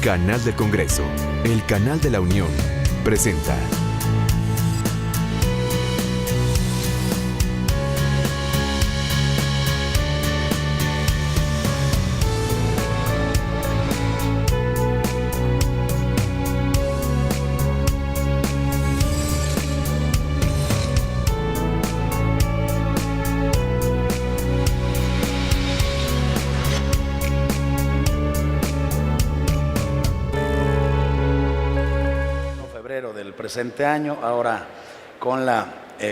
Canal del Congreso, el canal de la Unión, presenta. Del presente año, ahora con la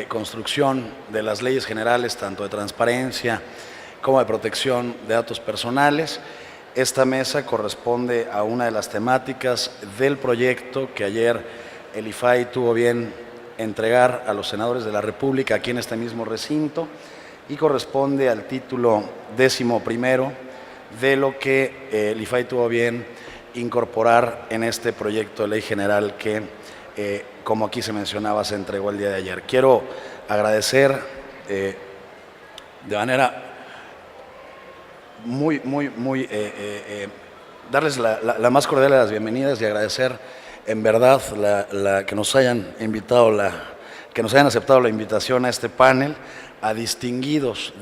construcción de las leyes generales, tanto de transparencia como de protección de datos personales. Esta mesa corresponde a una de las temáticas del proyecto que ayer el IFAI tuvo bien entregar a los senadores de la República aquí en este mismo recinto y corresponde al título 11º de lo que el IFAI tuvo bien incorporar en este proyecto de ley general que como aquí se mencionaba, se entregó el día de ayer. Quiero agradecer de manera darles la más cordial de las bienvenidas y agradecer en verdad que nos hayan invitado, que nos hayan aceptado la invitación a este panel, a distinguidos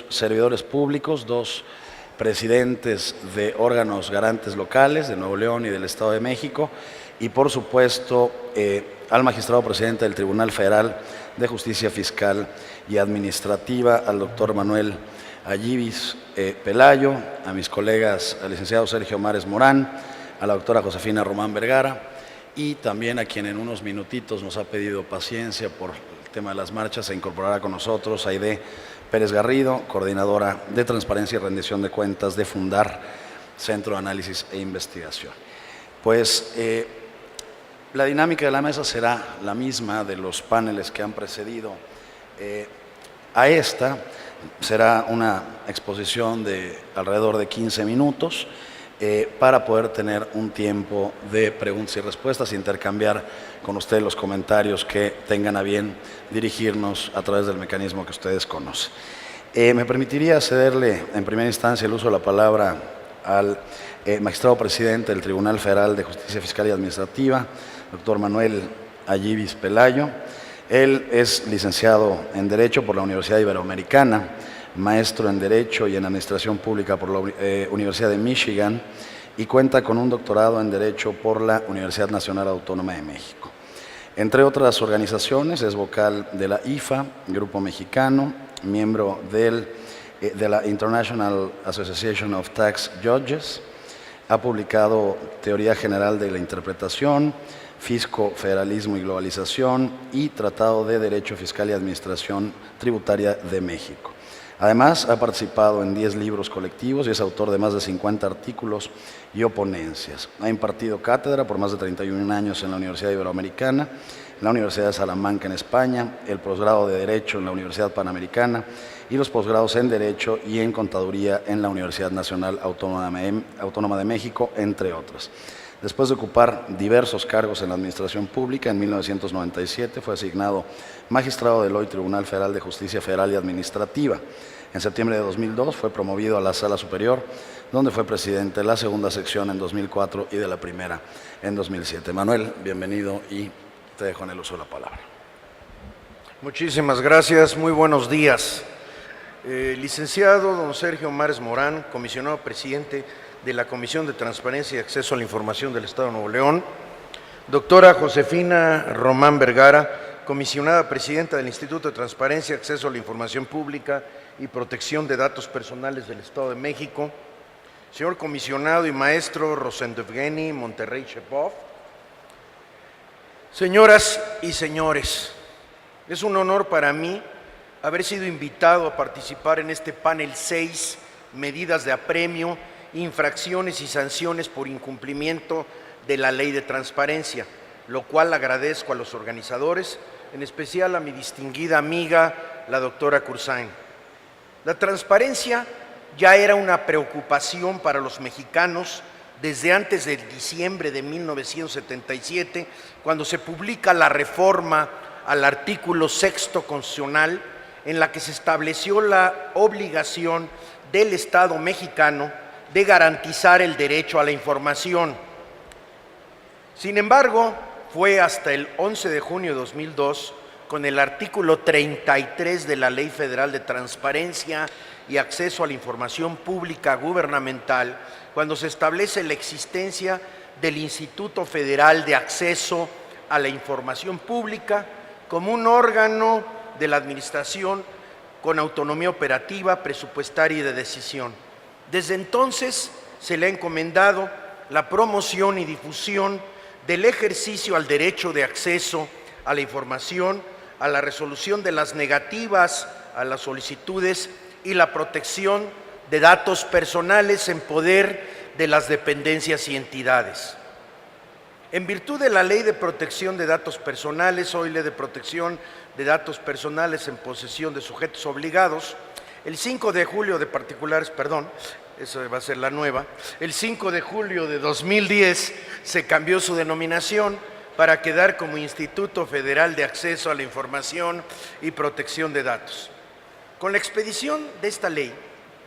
servidores públicos, dos presidentes de órganos garantes locales de Nuevo León y del Estado de México, y por supuesto al magistrado presidente del Tribunal Federal de Justicia Fiscal y Administrativa, al doctor Manuel Allibis Pelayo, a mis colegas, al licenciado Sergio Mares Morán, a la doctora Josefina Román Vergara, y también a quien en unos minutitos nos ha pedido paciencia por el tema de las marchas, se incorporará con nosotros Aide Pérez Garrido, coordinadora de Transparencia y Rendición de Cuentas de Fundar, Centro de Análisis e Investigación. Pues la dinámica de la mesa será la misma de los paneles que han precedido a esta. Será una exposición de alrededor de 15 minutos para poder tener un tiempo de preguntas y respuestas, intercambiar con ustedes los comentarios que tengan a bien dirigirnos a través del mecanismo que ustedes conocen. Me permitiría cederle en primera instancia el uso de la palabra al magistrado presidente del Tribunal Federal de Justicia Fiscal y Administrativa, doctor Manuel Allibis Pelayo. Él es licenciado en Derecho por la Universidad Iberoamericana, maestro en Derecho y en Administración Pública por la Universidad de Michigan y cuenta con un doctorado en Derecho por la Universidad Nacional Autónoma de México. Entre otras organizaciones, es vocal de la IFA, Grupo Mexicano, miembro de la International Association of Tax Judges, ha publicado Teoría General de la Interpretación, Fisco, Federalismo y Globalización y Tratado de Derecho Fiscal y Administración Tributaria de México. Además, ha participado en 10 libros colectivos y es autor de más de 50 artículos y ponencias. Ha impartido cátedra por más de 31 años en la Universidad Iberoamericana, en la Universidad de Salamanca en España, el posgrado de Derecho en la Universidad Panamericana y los posgrados en Derecho y en Contaduría en la Universidad Nacional Autónoma de México, entre otras. Después de ocupar diversos cargos en la administración pública, en 1997 fue asignado magistrado del hoy Tribunal Federal de Justicia Federal y Administrativa. En septiembre de 2002 fue promovido a la Sala Superior, donde fue presidente de la segunda sección en 2004 y de la primera en 2007. Manuel, bienvenido y te dejo en el uso de la palabra. Muchísimas gracias, muy buenos días. Licenciado don Sergio Mares Morán, comisionado presidente de la Comisión de Transparencia y Acceso a la Información del Estado de Nuevo León, doctora Josefina Román Vergara, comisionada presidenta del Instituto de Transparencia, Acceso a la Información Pública y Protección de Datos Personales del Estado de México, señor comisionado y maestro Rosendo Evgeny Monterrey Shepov, señoras y señores, es un honor para mí haber sido invitado a participar en este panel 6, medidas de apremio, infracciones y sanciones por incumplimiento de la ley de transparencia, lo cual agradezco a los organizadores, en especial a mi distinguida amiga, la doctora Cursain. La transparencia ya era una preocupación para los mexicanos desde antes de diciembre de 1977, cuando se publica la reforma al artículo 6º constitucional, en la que se estableció la obligación del Estado mexicano de garantizar el derecho a la información. Sin embargo, fue hasta el 11 de junio de 2002, con el artículo 33 de la Ley Federal de Transparencia y Acceso a la Información Pública Gubernamental, cuando se establece la existencia del Instituto Federal de Acceso a la Información Pública como un órgano de la administración con autonomía operativa, presupuestaria y de decisión. Desde entonces se le ha encomendado la promoción y difusión del ejercicio al derecho de acceso a la información, a la resolución de las negativas a las solicitudes y la protección de datos personales en poder de las dependencias y entidades. En virtud de la Ley de Protección de Datos Personales, hoy Ley de Protección de Datos Personales en posesión de sujetos obligados, el 5 de julio de particulares, eso va a ser la nueva, el 5 de julio de 2010 se cambió su denominación para quedar como Instituto Federal de Acceso a la Información y Protección de Datos. Con la expedición de esta ley,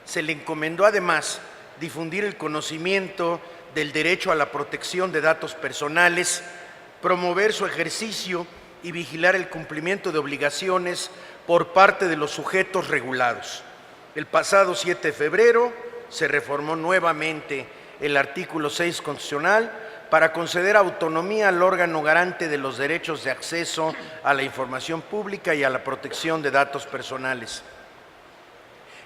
se le encomendó además difundir el conocimiento del derecho a la protección de datos personales, promover su ejercicio y vigilar el cumplimiento de obligaciones por parte de los sujetos regulados. El pasado 7 de febrero se reformó nuevamente el artículo 6 constitucional para conceder autonomía al órgano garante de los derechos de acceso a la información pública y a la protección de datos personales,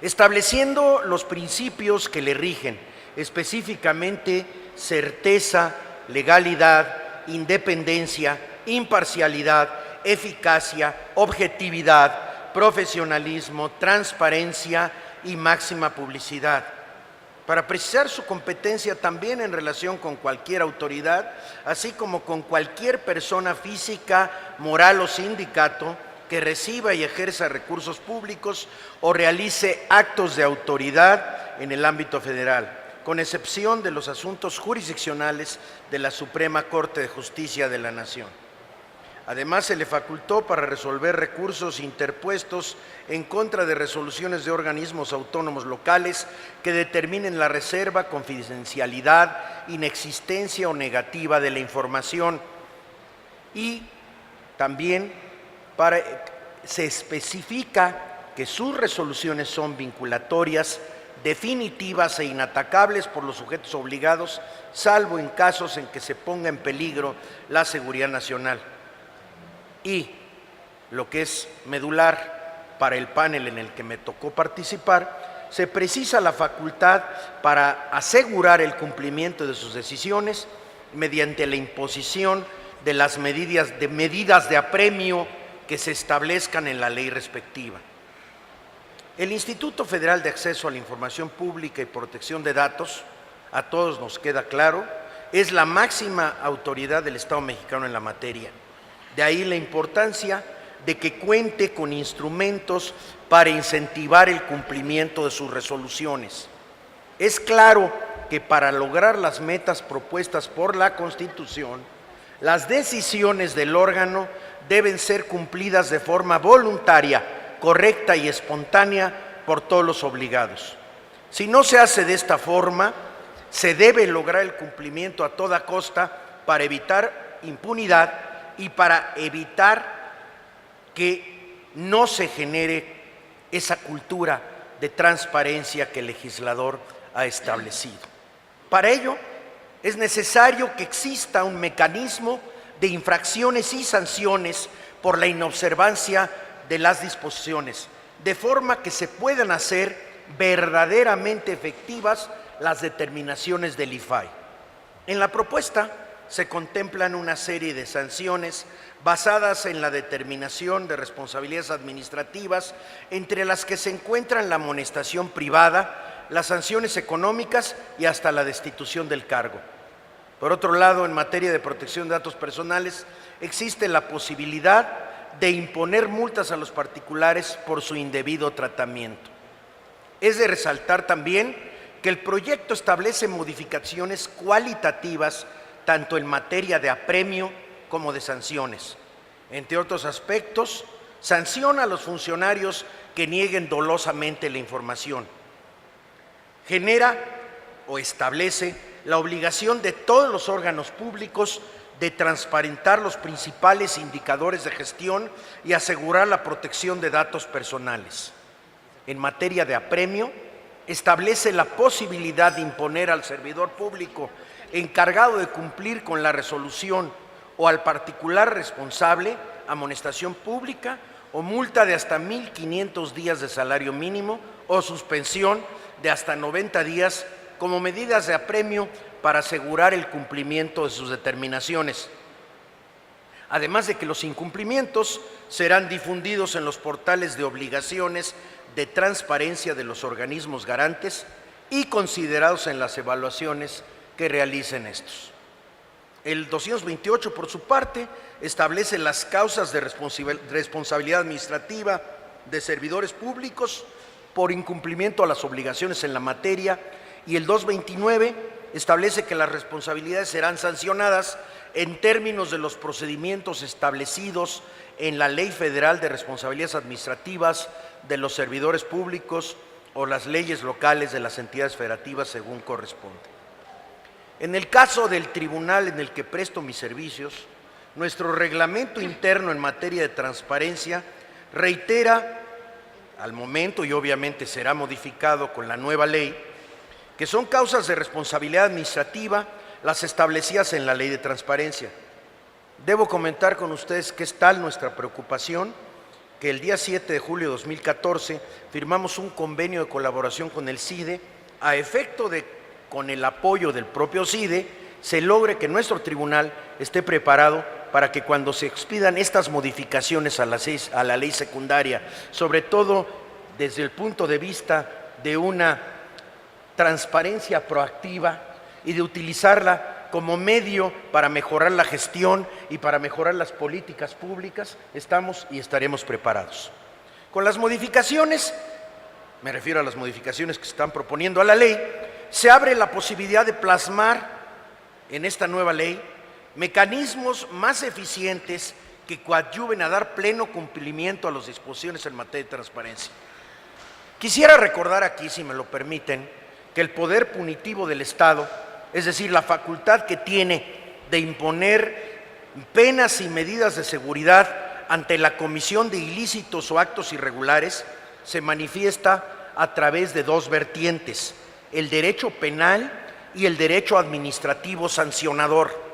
estableciendo los principios que le rigen, específicamente certeza, legalidad, independencia, imparcialidad, eficacia, objetividad, profesionalismo, transparencia y máxima publicidad. Para precisar su competencia también en relación con cualquier autoridad, así como con cualquier persona física, moral o sindicato que reciba y ejerza recursos públicos o realice actos de autoridad en el ámbito federal, con excepción de los asuntos jurisdiccionales de la Suprema Corte de Justicia de la Nación. Además, se le facultó para resolver recursos interpuestos en contra de resoluciones de organismos autónomos locales que determinen la reserva, confidencialidad, inexistencia o negativa de la información. Y también se especifica que sus resoluciones son vinculatorias, definitivas e inatacables por los sujetos obligados, salvo en casos en que se ponga en peligro la seguridad nacional. Y lo que es medular para el panel en el que me tocó participar, se precisa la facultad para asegurar el cumplimiento de sus decisiones mediante la imposición de las medidas de apremio que se establezcan en la ley respectiva. El Instituto Federal de Acceso a la Información Pública y Protección de Datos, a todos nos queda claro, es la máxima autoridad del Estado mexicano en la materia. De ahí la importancia de que cuente con instrumentos para incentivar el cumplimiento de sus resoluciones. Es claro que para lograr las metas propuestas por la Constitución, las decisiones del órgano deben ser cumplidas de forma voluntaria, correcta y espontánea por todos los obligados. Si no se hace de esta forma, se debe lograr el cumplimiento a toda costa para evitar impunidad y para evitar que no se genere esa cultura de transparencia que el legislador ha establecido. Para ello, es necesario que exista un mecanismo de infracciones y sanciones por la inobservancia de las disposiciones, de forma que se puedan hacer verdaderamente efectivas las determinaciones del IFAI. En la propuesta se contemplan una serie de sanciones basadas en la determinación de responsabilidades administrativas, entre las que se encuentran la amonestación privada, las sanciones económicas y hasta la destitución del cargo. Por otro lado, en materia de protección de datos personales, existe la posibilidad de imponer multas a los particulares por su indebido tratamiento. Es de resaltar también que el proyecto establece modificaciones cualitativas tanto en materia de apremio como de sanciones. Entre otros aspectos, sanciona a los funcionarios que nieguen dolosamente la información. Genera o establece la obligación de todos los órganos públicos de transparentar los principales indicadores de gestión y asegurar la protección de datos personales. En materia de apremio, establece la posibilidad de imponer al servidor público encargado de cumplir con la resolución o al particular responsable amonestación pública o multa de hasta 1.500 días de salario mínimo o suspensión de hasta 90 días como medidas de apremio para asegurar el cumplimiento de sus determinaciones. Además de que los incumplimientos serán difundidos en los portales de obligaciones de transparencia de los organismos garantes y considerados en las evaluaciones que realicen estos. El 228, por su parte, establece las causas de responsabilidad administrativa de servidores públicos por incumplimiento a las obligaciones en la materia, y el 229 establece que las responsabilidades serán sancionadas en términos de los procedimientos establecidos en la Ley Federal de Responsabilidades Administrativas de los Servidores Públicos o las leyes locales de las entidades federativas según corresponde. En el caso del tribunal en el que presto mis servicios, nuestro reglamento interno en materia de transparencia reitera al momento, y obviamente será modificado con la nueva ley, que son causas de responsabilidad administrativa las establecidas en la Ley de Transparencia. Debo comentar con ustedes que es tal nuestra preocupación que el día 7 de julio de 2014 firmamos un convenio de colaboración con el CIDE a efecto de, con el apoyo del propio CIDE, se logre que nuestro tribunal esté preparado para que cuando se expidan estas modificaciones a la ley secundaria, sobre todo desde el punto de vista de una transparencia proactiva y de utilizarla como medio para mejorar la gestión y para mejorar las políticas públicas, estamos y estaremos preparados. Con las modificaciones, me refiero a las modificaciones que se están proponiendo a la ley, se abre la posibilidad de plasmar en esta nueva ley mecanismos más eficientes que coadyuven a dar pleno cumplimiento a las disposiciones en materia de transparencia. Quisiera recordar aquí, si me lo permiten, que el poder punitivo del Estado, es decir, la facultad que tiene de imponer penas y medidas de seguridad ante la comisión de ilícitos o actos irregulares, se manifiesta a través de dos vertientes: el derecho penal y el derecho administrativo sancionador.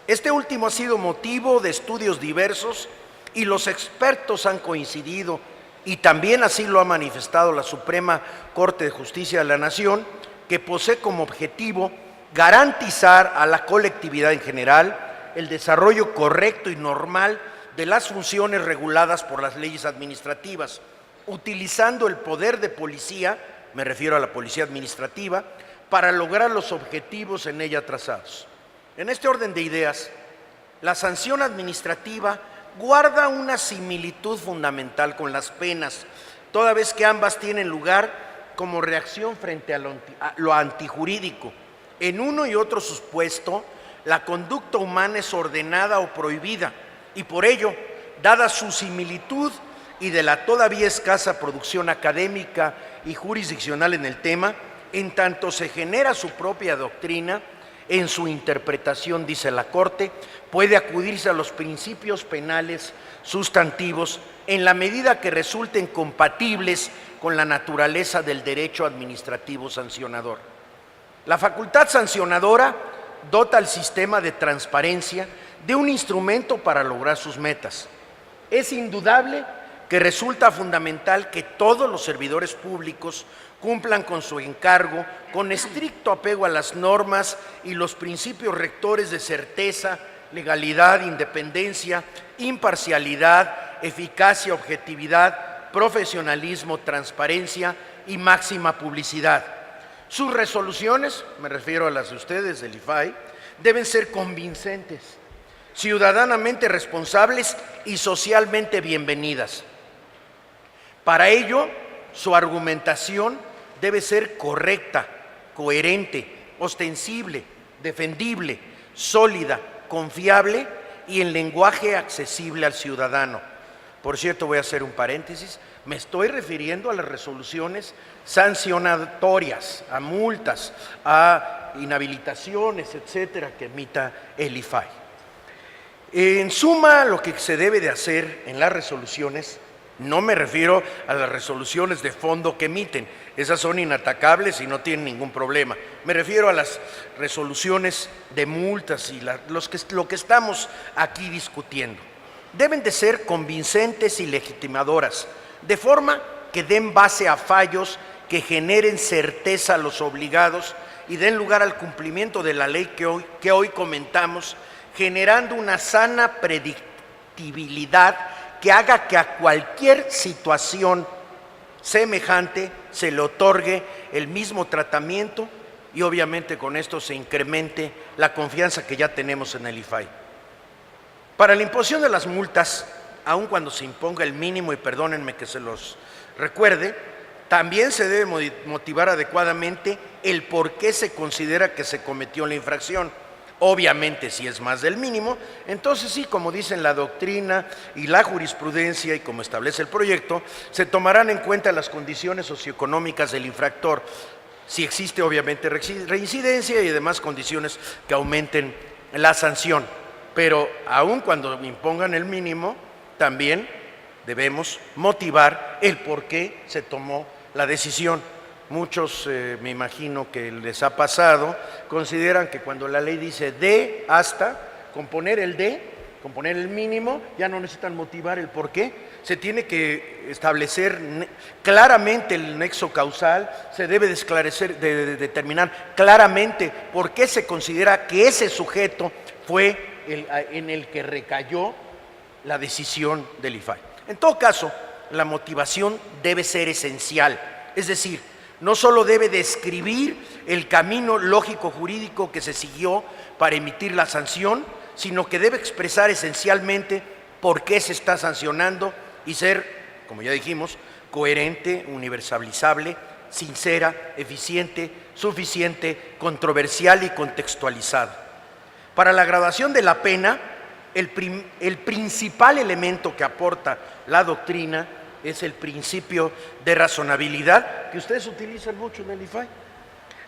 Este último ha sido motivo de estudios diversos y los expertos han coincidido, y también así lo ha manifestado la Suprema Corte de Justicia de la Nación, que posee como objetivo garantizar a la colectividad en general el desarrollo correcto y normal de las funciones reguladas por las leyes administrativas, utilizando el poder de policía, me refiero a la policía administrativa, para lograr los objetivos en ella trazados. En este orden de ideas, la sanción administrativa guarda una similitud fundamental con las penas, toda vez que ambas tienen lugar como reacción frente a lo antijurídico. En uno y otro supuesto, la conducta humana es ordenada o prohibida, y por ello, dada su similitud y de la todavía escasa producción académica y jurisdiccional en el tema, en tanto se genera su propia doctrina, en su interpretación, dice la Corte, puede acudirse a los principios penales sustantivos en la medida que resulten compatibles con la naturaleza del derecho administrativo sancionador. La facultad sancionadora dota al sistema de transparencia de un instrumento para lograr sus metas. Es indudable que resulta fundamental que todos los servidores públicos cumplan con su encargo con estricto apego a las normas y los principios rectores de certeza, legalidad, independencia, imparcialidad, eficacia, objetividad, profesionalismo, transparencia y máxima publicidad. Sus resoluciones, me refiero a las de ustedes del IFAI, deben ser convincentes, ciudadanamente responsables y socialmente bienvenidas. Para ello, su argumentación debe ser correcta, coherente, ostensible, defendible, sólida, confiable y en lenguaje accesible al ciudadano. Por cierto, voy a hacer un paréntesis, me estoy refiriendo a las resoluciones sancionatorias, a multas, a inhabilitaciones, etcétera, que emita el IFAI. En suma, lo que se debe de hacer en las resoluciones, no me refiero a las resoluciones de fondo que emiten, esas son inatacables y no tienen ningún problema. Me refiero a las resoluciones de multas y lo que estamos aquí discutiendo. Deben de ser convincentes y legitimadoras, de forma que den base a fallos que generen certeza a los obligados y den lugar al cumplimiento de la ley que hoy comentamos, generando una sana predictibilidad que haga que a cualquier situación semejante se le otorgue el mismo tratamiento y obviamente con esto se incremente la confianza que ya tenemos en el IFAI. Para la imposición de las multas, aun cuando se imponga el mínimo, y perdónenme que se los recuerde, también se debe motivar adecuadamente el por qué se considera que se cometió la infracción. Obviamente, si es más del mínimo, entonces sí, como dicen la doctrina y la jurisprudencia y como establece el proyecto, se tomarán en cuenta las condiciones socioeconómicas del infractor, si existe obviamente reincidencia y demás condiciones que aumenten la sanción. Pero aun cuando impongan el mínimo, también debemos motivar el por qué se tomó la decisión. Muchos, me imagino que les ha pasado, consideran que cuando la ley dice de hasta, con poner el de, con poner el mínimo, ya no necesitan motivar el por qué. Se tiene que establecer claramente el nexo causal, se debe de esclarecer, de determinar claramente por qué se considera que ese sujeto fue en el que recayó la decisión del IFAI. En todo caso, la motivación debe ser esencial, es decir, no solo debe describir el camino lógico-jurídico que se siguió para emitir la sanción, sino que debe expresar esencialmente por qué se está sancionando y ser, como ya dijimos, coherente, universalizable, sincera, eficiente, suficiente, controversial y contextualizada. Para la gradación de la pena, el principal elemento que aporta la doctrina es el principio de razonabilidad, que ustedes utilizan mucho en el IFAI.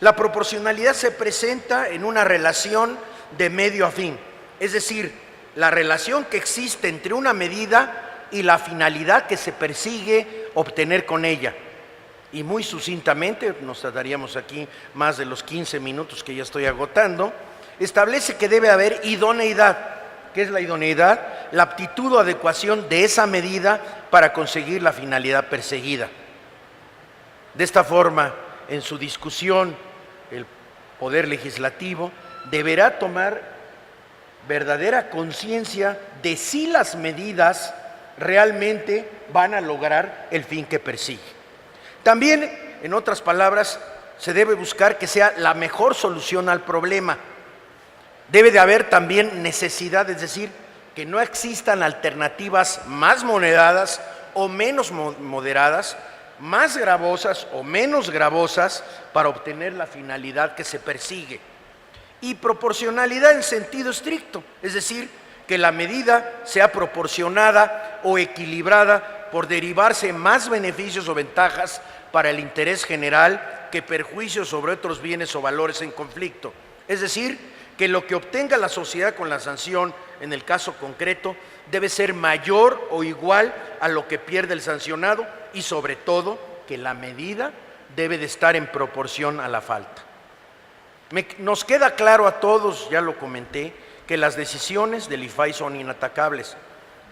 La proporcionalidad se presenta en una relación de medio a fin, es decir, la relación que existe entre una medida y la finalidad que se persigue obtener con ella. Y muy sucintamente, nos tardaríamos aquí más de los 15 minutos que ya estoy agotando, establece que debe haber idoneidad. ¿Qué es la idoneidad? La aptitud o adecuación de esa medida para conseguir la finalidad perseguida. De esta forma, en su discusión, el Poder Legislativo deberá tomar verdadera conciencia de si las medidas realmente van a lograr el fin que persigue. También, en otras palabras, se debe buscar que sea la mejor solución al problema. Debe de haber también necesidad, es decir, que no existan alternativas más moderadas o menos moderadas, más gravosas o menos gravosas para obtener la finalidad que se persigue. Y proporcionalidad en sentido estricto, es decir, que la medida sea proporcionada o equilibrada por derivarse más beneficios o ventajas para el interés general que perjuicios sobre otros bienes o valores en conflicto. Es decir, que lo que obtenga la sociedad con la sanción, en el caso concreto, debe ser mayor o igual a lo que pierde el sancionado y sobre todo que la medida debe de estar en proporción a la falta. Nos queda claro a todos, ya lo comenté, que las decisiones del IFAI son inatacables,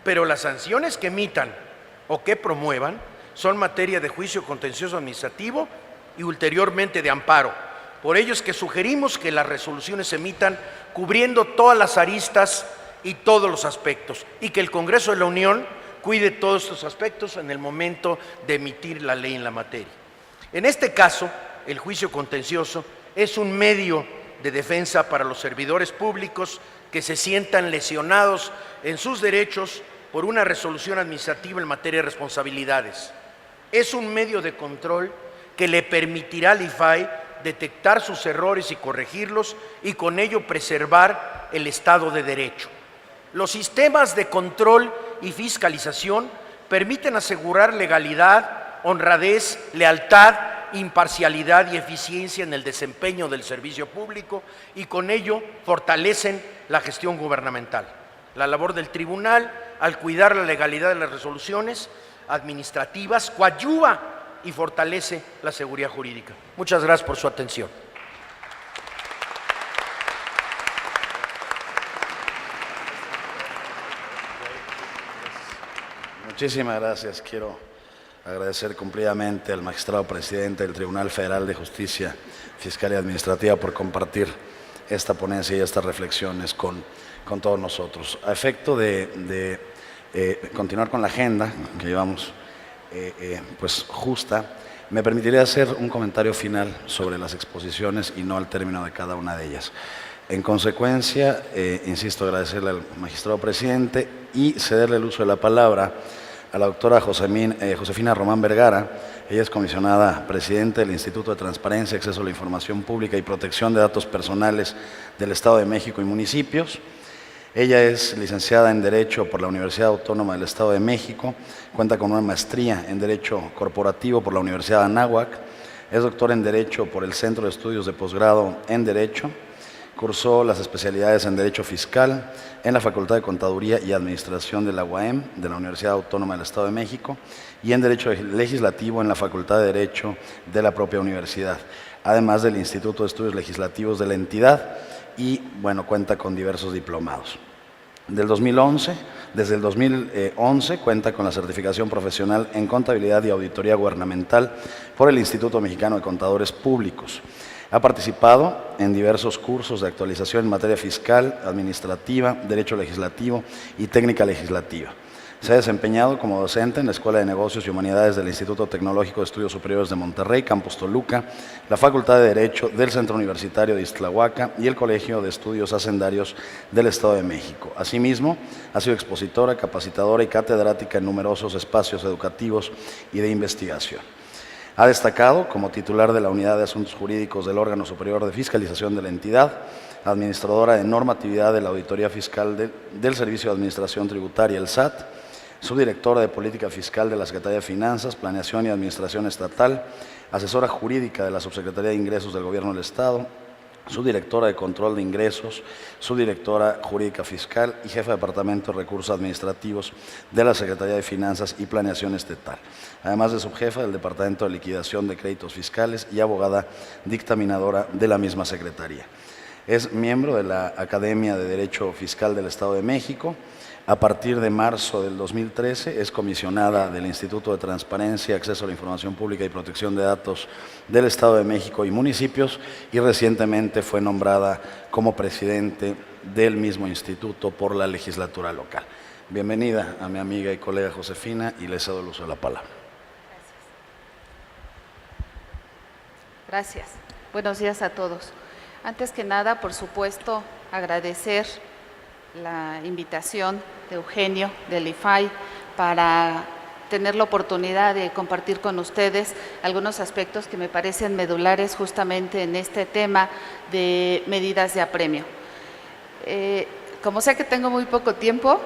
pero las sanciones que emitan o que promuevan son materia de juicio contencioso administrativo y ulteriormente de amparo. Por ello es que sugerimos que las resoluciones se emitan cubriendo todas las aristas y todos los aspectos, y que el Congreso de la Unión cuide todos estos aspectos en el momento de emitir la ley en la materia. En este caso, el juicio contencioso es un medio de defensa para los servidores públicos que se sientan lesionados en sus derechos por una resolución administrativa en materia de responsabilidades. Es un medio de control que le permitirá al IFAI detectar sus errores y corregirlos y con ello preservar el Estado de Derecho. Los sistemas de control y fiscalización permiten asegurar legalidad, honradez, lealtad, imparcialidad y eficiencia en el desempeño del servicio público y con ello fortalecen la gestión gubernamental. La labor del tribunal, al cuidar la legalidad de las resoluciones administrativas, coadyuva y fortalece la seguridad jurídica. Muchas gracias por su atención. Muchísimas gracias. Quiero agradecer cumplidamente al magistrado presidente del Tribunal Federal de Justicia Fiscal y Administrativa por compartir esta ponencia y estas reflexiones con todos nosotros. A efecto de continuar con la agenda que llevamos pues justa, me permitiría hacer un comentario final sobre las exposiciones y no al término de cada una de ellas. En consecuencia, insisto, agradecerle al magistrado presidente y cederle el uso de la palabra a la doctora Josefina Román Vergara. Ella es comisionada presidente del Instituto de Transparencia, Acceso a la Información Pública y Protección de Datos Personales del Estado de México y municipios. Ella es licenciada en Derecho por la Universidad Autónoma del Estado de México, cuenta con una maestría en Derecho Corporativo por la Universidad de Anáhuac, es doctora en Derecho por el Centro de Estudios de Posgrado en Derecho, cursó las especialidades en Derecho Fiscal en la Facultad de Contaduría y Administración de la UAM, de la Universidad Autónoma del Estado de México, y en Derecho Legislativo en la Facultad de Derecho de la propia universidad, además del Instituto de Estudios Legislativos de la entidad, y bueno, cuenta con diversos diplomados. Desde el 2011 cuenta con la certificación profesional en Contabilidad y Auditoría Gubernamental por el Instituto Mexicano de Contadores Públicos. Ha participado en diversos cursos de actualización en materia fiscal, administrativa, derecho legislativo y técnica legislativa. Se ha desempeñado como docente en la Escuela de Negocios y Humanidades del Instituto Tecnológico de Estudios Superiores de Monterrey, Campus Toluca, la Facultad de Derecho del Centro Universitario de Ixtlahuaca y el Colegio de Estudios Hacendarios del Estado de México. Asimismo, ha sido expositora, capacitadora y catedrática en numerosos espacios educativos y de investigación. Ha destacado como titular de la Unidad de Asuntos Jurídicos del Órgano Superior de Fiscalización de la entidad, administradora de normatividad de la Auditoría Fiscal del Servicio de Administración Tributaria, el SAT, subdirectora de Política Fiscal de la Secretaría de Finanzas, Planeación y Administración Estatal, asesora jurídica de la Subsecretaría de Ingresos del Gobierno del Estado, subdirectora de Control de Ingresos, subdirectora jurídica fiscal y jefa de Departamento de Recursos Administrativos de la Secretaría de Finanzas y Planeación Estatal, además de subjefa del Departamento de Liquidación de Créditos Fiscales y abogada dictaminadora de la misma Secretaría. Es miembro de la Academia de Derecho Fiscal del Estado de México. A partir de marzo del 2013 es comisionada del Instituto de Transparencia, Acceso a la Información Pública y Protección de Datos del Estado de México y municipios y recientemente fue nombrada como presidente del mismo instituto por la legislatura local. Bienvenida a mi amiga y colega Josefina y le cedo el uso de la palabra. Gracias. Buenos días a todos. Antes que nada, por supuesto, agradecer la invitación de Eugenio, del IFAI, para tener la oportunidad de compartir con ustedes algunos aspectos que me parecen medulares justamente en este tema de medidas de apremio. Como sé que tengo muy poco tiempo,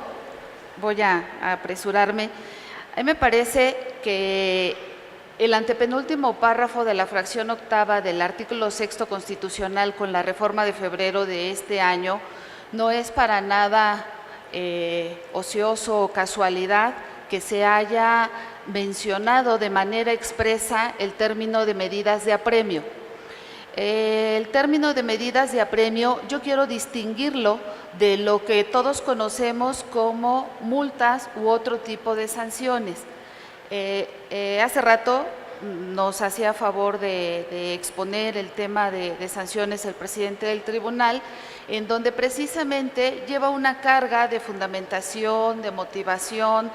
voy a apresurarme. A mí me parece que el antepenúltimo párrafo de la fracción octava del artículo 6º constitucional con la reforma de febrero de este año no es para nada ocioso o casualidad que se haya mencionado de manera expresa el término de medidas de apremio. El término de medidas de apremio yo quiero distinguirlo de lo que todos conocemos como multas u otro tipo de sanciones. Hace rato nos hacía favor de exponer el tema de sanciones el presidente del tribunal, en donde precisamente lleva una carga de fundamentación, de motivación,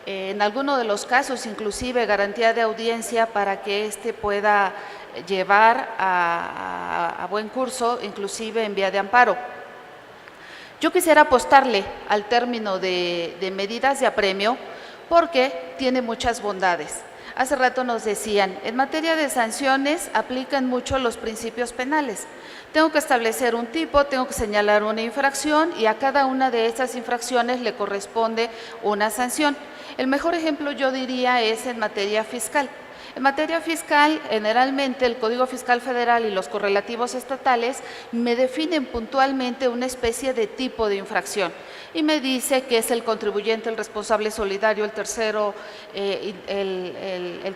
en algunos de los casos inclusive garantía de audiencia para que éste pueda llevar a buen curso, inclusive en vía de amparo. Yo quisiera apostarle al término de medidas de apremio porque tiene muchas bondades. Hace rato nos decían, en materia de sanciones aplican mucho los principios penales. Tengo que establecer un tipo, tengo que señalar una infracción y a cada una de estas infracciones le corresponde una sanción. El mejor ejemplo yo diría es en materia fiscal. En materia fiscal, generalmente el Código Fiscal Federal y los correlativos estatales me definen puntualmente una especie de tipo de infracción y me dice que es el contribuyente, el responsable solidario, el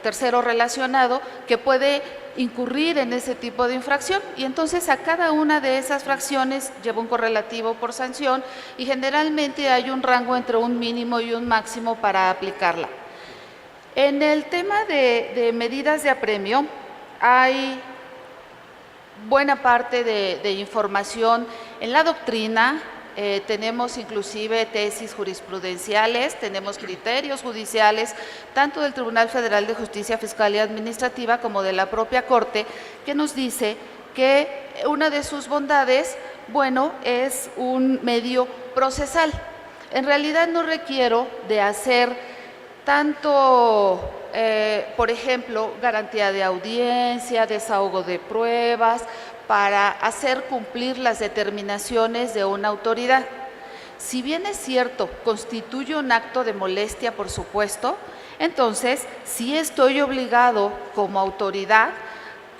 tercero relacionado que puede incurrir en ese tipo de infracción y entonces a cada una de esas fracciones lleva un correlativo por sanción y generalmente hay un rango entre un mínimo y un máximo para aplicarla. En el tema de medidas de apremio hay buena parte de información en la doctrina, tenemos inclusive tesis jurisprudenciales, tenemos criterios judiciales, tanto del Tribunal Federal de Justicia Fiscal y Administrativa como de la propia Corte, que nos dice que una de sus bondades, bueno, es un medio procesal. En realidad no requiero de hacer tanto, por ejemplo, garantía de audiencia, desahogo de pruebas, para hacer cumplir las determinaciones de una autoridad. Si bien es cierto, constituye un acto de molestia, por supuesto, entonces sí estoy obligado como autoridad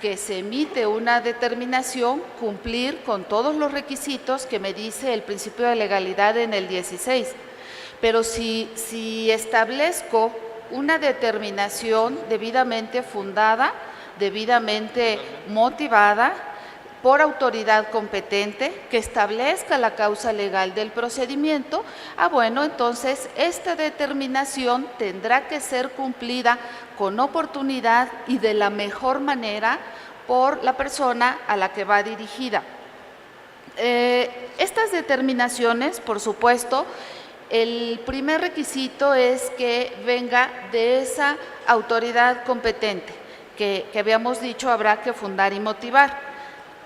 que se emite una determinación, cumplir con todos los requisitos que me dice el principio de legalidad en el 16. Pero si establezco una determinación debidamente fundada, debidamente motivada por autoridad competente que establezca la causa legal del procedimiento, bueno, entonces esta determinación tendrá que ser cumplida con oportunidad y de la mejor manera por la persona a la que va dirigida. Estas determinaciones, por supuesto, el primer requisito es que venga de esa autoridad competente, que habíamos dicho habrá que fundar y motivar,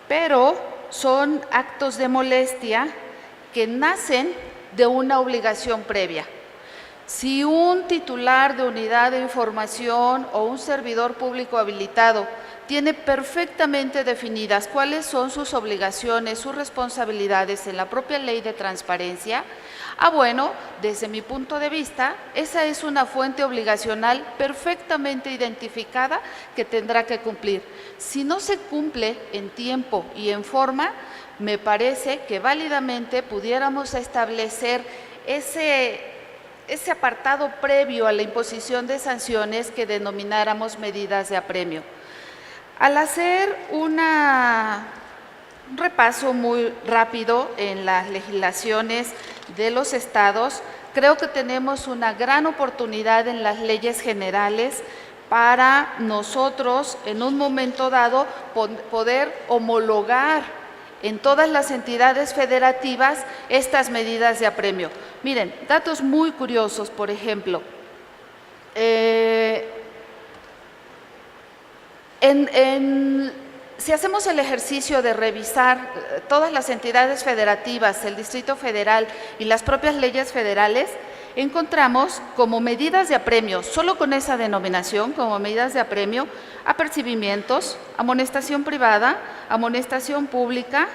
pero son actos de molestia que nacen de una obligación previa. Si un titular de unidad de información o un servidor público habilitado tiene perfectamente definidas cuáles son sus obligaciones, sus responsabilidades en la propia ley de transparencia, bueno, desde mi punto de vista, esa es una fuente obligacional perfectamente identificada que tendrá que cumplir. Si no se cumple en tiempo y en forma, me parece que válidamente pudiéramos establecer ese apartado previo a la imposición de sanciones que denomináramos medidas de apremio. Al hacer un repaso muy rápido en las legislaciones de los estados, creo que tenemos una gran oportunidad en las leyes generales para nosotros en un momento dado poder homologar en todas las entidades federativas estas medidas de apremio. Miren, datos muy curiosos, por ejemplo, si hacemos el ejercicio de revisar todas las entidades federativas, el Distrito Federal y las propias leyes federales, encontramos como medidas de apremio, solo con esa denominación, como medidas de apremio, apercibimientos, amonestación privada, amonestación pública,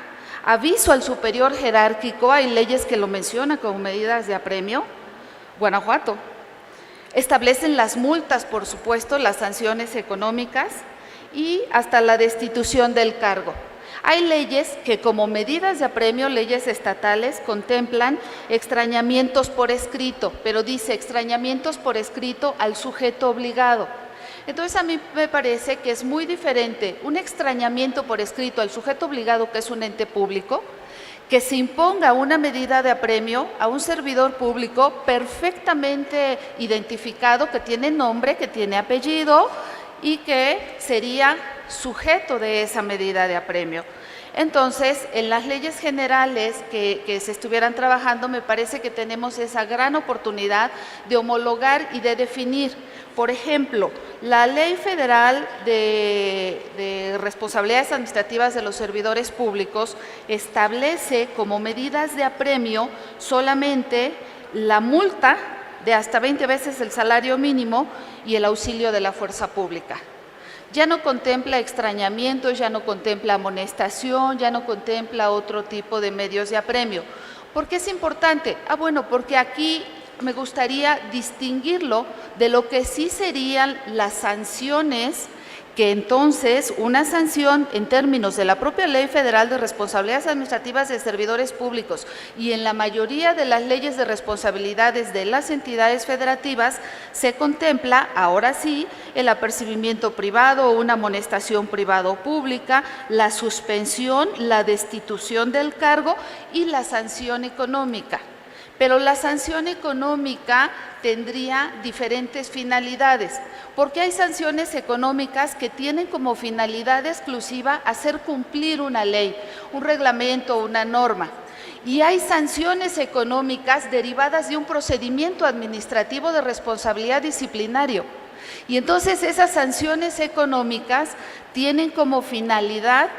aviso al superior jerárquico, hay leyes que lo mencionan como medidas de apremio. Guanajuato. Establecen las multas, por supuesto, las sanciones económicas y hasta la destitución del cargo. Hay leyes que como medidas de apremio, leyes estatales, contemplan extrañamientos por escrito, pero dice extrañamientos por escrito al sujeto obligado. Entonces a mí me parece que es muy diferente un extrañamiento por escrito al sujeto obligado, que es un ente público, que se imponga una medida de apremio a un servidor público perfectamente identificado, que tiene nombre, que tiene apellido y que sería sujeto de esa medida de apremio. Entonces, en las leyes generales que se estuvieran trabajando, me parece que tenemos esa gran oportunidad de homologar y de definir. Por ejemplo, la Ley Federal de Responsabilidades Administrativas de los Servidores Públicos establece como medidas de apremio solamente la multa de hasta 20 veces el salario mínimo y el auxilio de la fuerza pública. Ya no contempla extrañamientos, ya no contempla amonestación, ya no contempla otro tipo de medios de apremio. ¿Por qué es importante? Bueno, porque aquí me gustaría distinguirlo de lo que sí serían las sanciones, que entonces una sanción en términos de la propia Ley Federal de Responsabilidades Administrativas de Servidores Públicos y en la mayoría de las leyes de responsabilidades de las entidades federativas se contempla, ahora sí, el apercibimiento privado o una amonestación privado pública, la suspensión, la destitución del cargo y la sanción económica. Pero la sanción económica tendría diferentes finalidades, porque hay sanciones económicas que tienen como finalidad exclusiva hacer cumplir una ley, un reglamento, una norma. Y hay sanciones económicas derivadas de un procedimiento administrativo de responsabilidad disciplinario. Y entonces esas sanciones económicas tienen como finalidad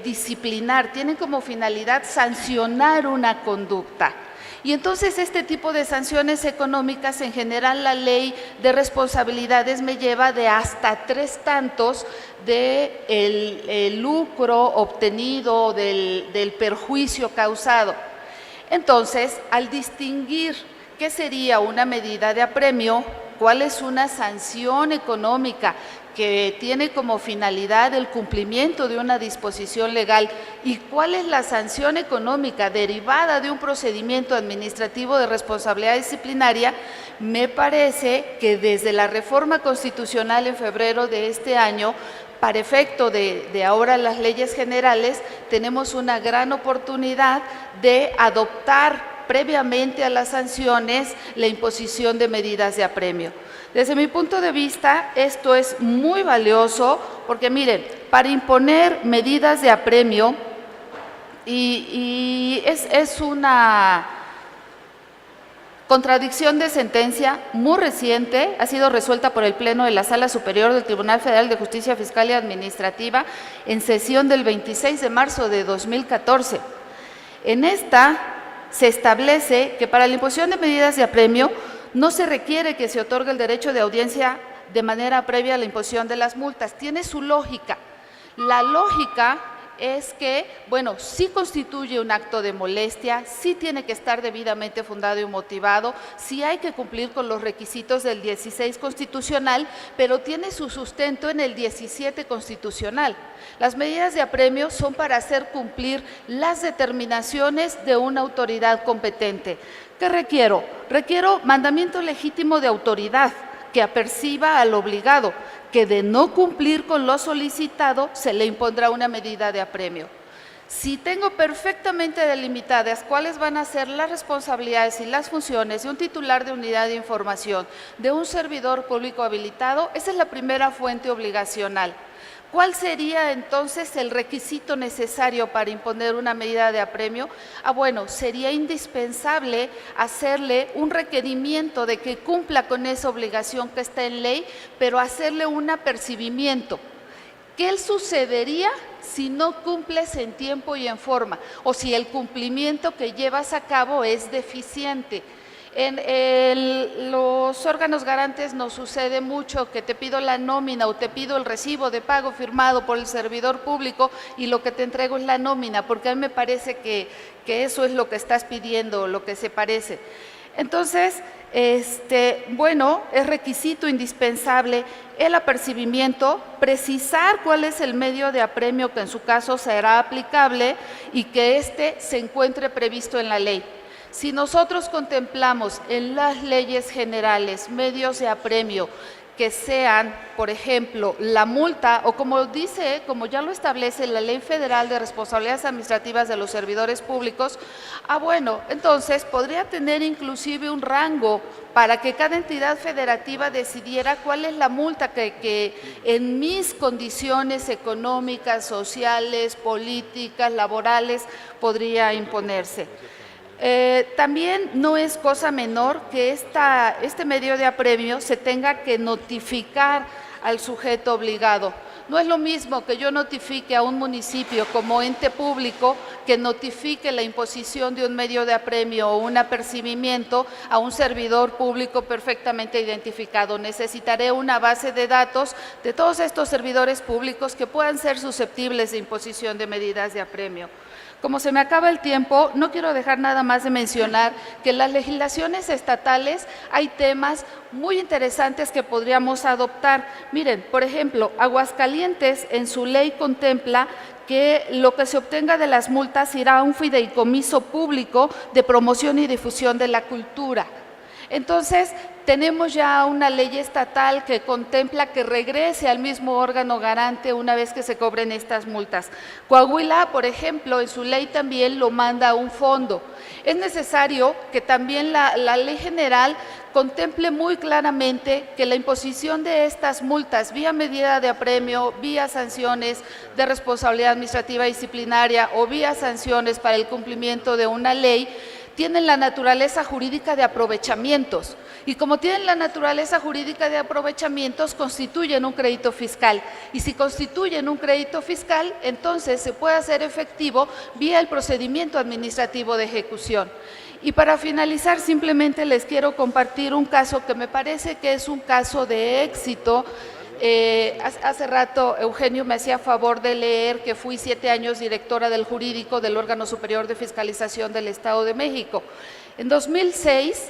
disciplinar, tienen como finalidad sancionar una conducta. Y entonces este tipo de sanciones económicas, en general la ley de responsabilidades me lleva de hasta 3 tantos de el lucro obtenido, del perjuicio causado. Entonces, al distinguir qué sería una medida de apremio, cuál es una sanción económica que tiene como finalidad el cumplimiento de una disposición legal y cuál es la sanción económica derivada de un procedimiento administrativo de responsabilidad disciplinaria, me parece que desde la reforma constitucional en febrero de este año, para efecto de ahora las leyes generales, tenemos una gran oportunidad de adoptar previamente a las sanciones la imposición de medidas de apremio. Desde mi punto de vista, esto es muy valioso porque, miren, para imponer medidas de apremio, y es una contradicción de sentencia muy reciente, ha sido resuelta por el Pleno de la Sala Superior del Tribunal Federal de Justicia Fiscal y Administrativa en sesión del 26 de marzo de 2014. En esta se establece que para la imposición de medidas de apremio no se requiere que se otorgue el derecho de audiencia de manera previa a la imposición de las multas. Tiene su lógica. La lógica es que, bueno, sí constituye un acto de molestia, sí tiene que estar debidamente fundado y motivado, sí hay que cumplir con los requisitos del 16 constitucional, pero tiene su sustento en el 17 constitucional. Las medidas de apremio son para hacer cumplir las determinaciones de una autoridad competente. ¿Qué requiero? Requiero mandamiento legítimo de autoridad que aperciba al obligado, que de no cumplir con lo solicitado se le impondrá una medida de apremio. Si tengo perfectamente delimitadas cuáles van a ser las responsabilidades y las funciones de un titular de unidad de información, de un servidor público habilitado, esa es la primera fuente obligacional. ¿Cuál sería entonces el requisito necesario para imponer una medida de apremio? Bueno, sería indispensable hacerle un requerimiento de que cumpla con esa obligación que está en ley, pero hacerle un apercibimiento. ¿Qué sucedería si no cumples en tiempo y en forma? O si el cumplimiento que llevas a cabo es deficiente. En los órganos garantes nos sucede mucho que te pido la nómina o te pido el recibo de pago firmado por el servidor público y lo que te entrego es la nómina, porque a mí me parece que eso es lo que estás pidiendo, lo que se parece. Entonces, bueno, es requisito indispensable el apercibimiento, precisar cuál es el medio de apremio que en su caso será aplicable y que éste se encuentre previsto en la ley. Si nosotros contemplamos en las leyes generales medios de apremio que sean, por ejemplo, la multa o como ya lo establece la Ley Federal de Responsabilidades Administrativas de los Servidores Públicos, bueno, entonces podría tener inclusive un rango para que cada entidad federativa decidiera cuál es la multa que en mis condiciones económicas, sociales, políticas, laborales podría imponerse. También no es cosa menor que este medio de apremio se tenga que notificar al sujeto obligado. No es lo mismo que yo notifique a un municipio como ente público que notifique la imposición de un medio de apremio o un apercibimiento a un servidor público perfectamente identificado. Necesitaré una base de datos de todos estos servidores públicos que puedan ser susceptibles de imposición de medidas de apremio. Como se me acaba el tiempo, no quiero dejar nada más de mencionar que en las legislaciones estatales hay temas muy interesantes que podríamos adoptar. Miren, por ejemplo, Aguascalientes en su ley contempla que lo que se obtenga de las multas irá a un fideicomiso público de promoción y difusión de la cultura. Entonces, tenemos ya una ley estatal que contempla que regrese al mismo órgano garante una vez que se cobren estas multas. Coahuila, por ejemplo, en su ley también lo manda a un fondo. Es necesario que también la ley general contemple muy claramente que la imposición de estas multas vía medida de apremio, vía sanciones de responsabilidad administrativa y disciplinaria o vía sanciones para el cumplimiento de una ley, tienen la naturaleza jurídica de aprovechamientos y como tienen la naturaleza jurídica de aprovechamientos constituyen un crédito fiscal y si constituyen un crédito fiscal entonces se puede hacer efectivo vía el procedimiento administrativo de ejecución. Y para finalizar simplemente les quiero compartir un caso que me parece que es un caso de éxito. Hace rato Eugenio me hacía favor de leer que fui 7 años directora del jurídico del órgano superior de fiscalización del Estado de México. En 2006,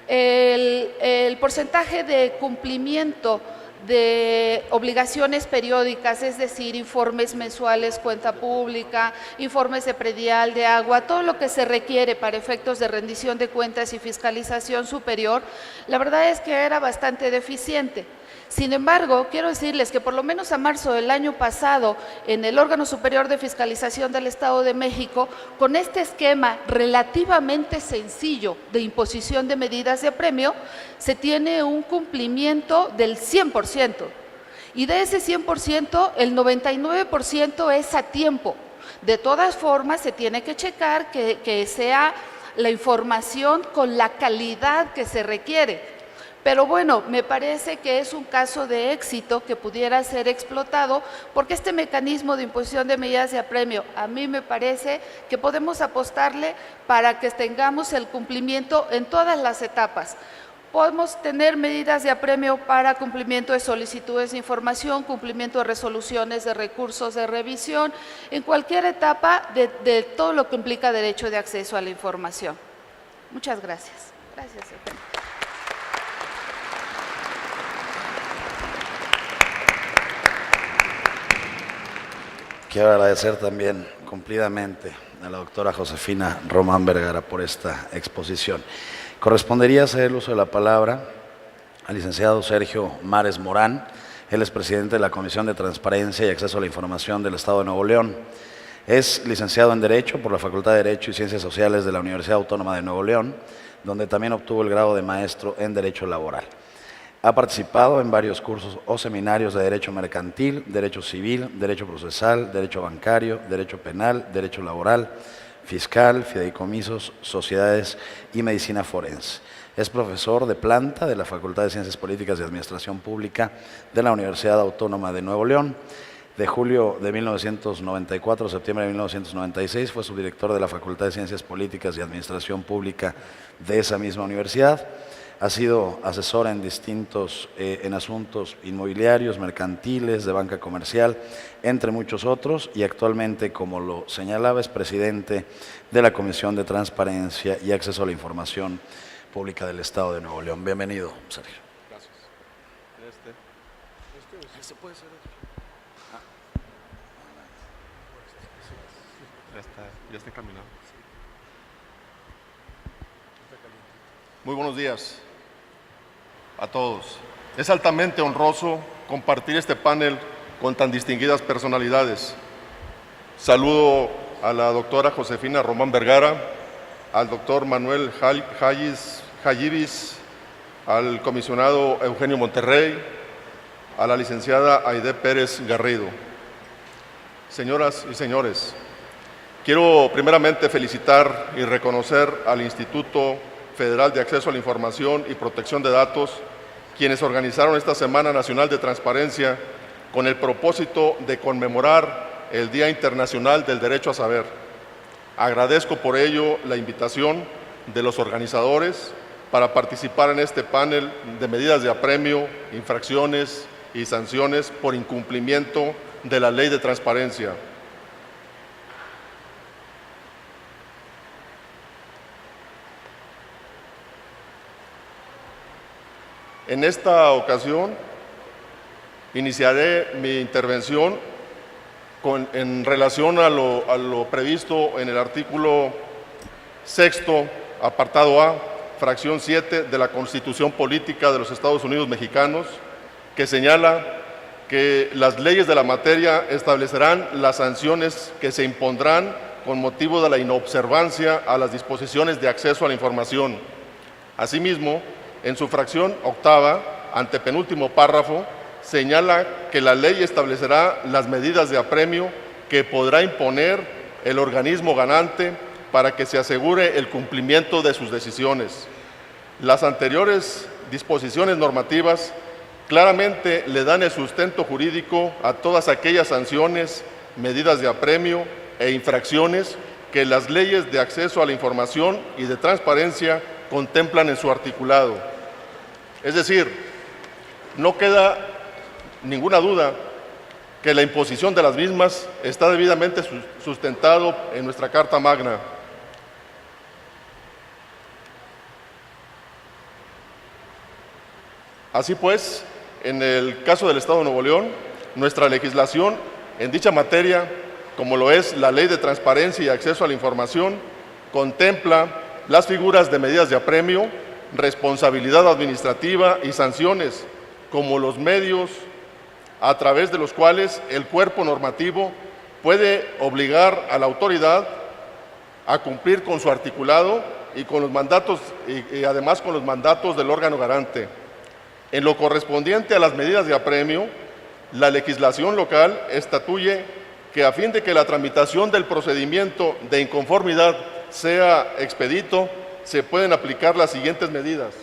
el porcentaje de cumplimiento de obligaciones periódicas, es decir, informes mensuales, cuenta pública, informes de predial, de agua, todo lo que se requiere para efectos de rendición de cuentas y fiscalización superior, la verdad es que era bastante deficiente. Sin embargo, quiero decirles que por lo menos a marzo del año pasado, en el órgano superior de fiscalización del Estado de México, con este esquema relativamente sencillo de imposición de medidas de apremio, se tiene un cumplimiento del 100%. Y de ese 100%, el 99% es a tiempo. De todas formas, se tiene que checar que sea la información con la calidad que se requiere. Pero bueno, me parece que es un caso de éxito que pudiera ser explotado porque este mecanismo de imposición de medidas de apremio, a mí me parece que podemos apostarle para que tengamos el cumplimiento en todas las etapas. Podemos tener medidas de apremio para cumplimiento de solicitudes de información, cumplimiento de resoluciones de recursos de revisión, en cualquier etapa de todo lo que implica derecho de acceso a la información. Muchas gracias. Gracias, Eugenio. Quiero agradecer también cumplidamente a la doctora Josefina Román Vergara por esta exposición. Correspondería hacer el uso de la palabra al licenciado Sergio Mares Morán. Él es presidente de la Comisión de Transparencia y Acceso a la Información del Estado de Nuevo León. Es licenciado en Derecho por la Facultad de Derecho y Ciencias Sociales de la Universidad Autónoma de Nuevo León, donde también obtuvo el grado de maestro en Derecho Laboral. Ha participado en varios cursos o seminarios de Derecho Mercantil, Derecho Civil, Derecho Procesal, Derecho Bancario, Derecho Penal, Derecho Laboral, Fiscal, Fideicomisos, Sociedades y Medicina Forense. Es profesor de planta de la Facultad de Ciencias Políticas y Administración Pública de la Universidad Autónoma de Nuevo León. De julio de 1994 a septiembre de 1996 fue subdirector de la Facultad de Ciencias Políticas y Administración Pública de esa misma universidad. Ha sido asesor en en asuntos inmobiliarios, mercantiles, de banca comercial, entre muchos otros, y actualmente, como lo señalaba, es presidente de la Comisión de Transparencia y Acceso a la Información Pública del Estado de Nuevo León. Bienvenido, Sergio. Gracias. ¿Este puede ser otro? Ya está encaminado. Muy buenos días a todos. Es altamente honroso compartir este panel con tan distinguidas personalidades. Saludo a la doctora Josefina Román Vergara, al doctor Manuel Jayibis, al comisionado Eugenio Monterrey, a la licenciada Aide Pérez Garrido. Señoras y señores, quiero primeramente felicitar y reconocer al Instituto Federal de Acceso a la Información y Protección de Datos, quienes organizaron esta Semana Nacional de Transparencia con el propósito de conmemorar el Día Internacional del Derecho a Saber. Agradezco por ello la invitación de los organizadores para participar en este panel de medidas de apremio, infracciones y sanciones por incumplimiento de la Ley de Transparencia. En esta ocasión iniciaré mi intervención en relación a lo previsto en el artículo 6º, apartado A, fracción 7 de la Constitución Política de los Estados Unidos Mexicanos, que señala que las leyes de la materia establecerán las sanciones que se impondrán con motivo de la inobservancia a las disposiciones de acceso a la información. Asimismo, en su fracción octava, antepenúltimo párrafo, señala que la ley establecerá las medidas de apremio que podrá imponer el organismo ganante para que se asegure el cumplimiento de sus decisiones. Las anteriores disposiciones normativas claramente le dan el sustento jurídico a todas aquellas sanciones, medidas de apremio e infracciones que las leyes de acceso a la información y de transparencia contemplan en su articulado. Es decir, no queda ninguna duda que la imposición de las mismas está debidamente sustentado en nuestra Carta Magna. Así pues, en el caso del Estado de Nuevo León, nuestra legislación en dicha materia, como lo es la Ley de Transparencia y Acceso a la Información, contempla las figuras de medidas de apremio, responsabilidad administrativa y sanciones, como los medios a través de los cuales el cuerpo normativo puede obligar a la autoridad a cumplir con su articulado y con los mandatos y además con los mandatos del órgano garante. En lo correspondiente a las medidas de apremio, la legislación local estatuye que a fin de que la tramitación del procedimiento de inconformidad sea expedito, se pueden aplicar las siguientes medidas.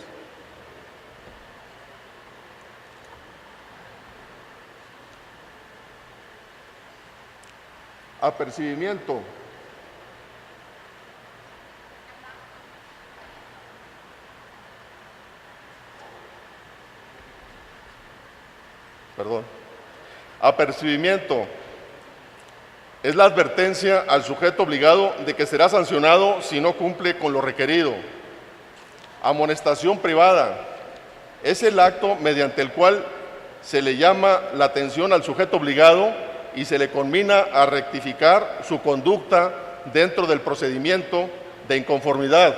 Apercibimiento. Apercibimiento es la advertencia al sujeto obligado de que será sancionado si no cumple con lo requerido. Amonestación privada es el acto mediante el cual se le llama la atención al sujeto obligado y se le conmina a rectificar su conducta dentro del procedimiento de inconformidad.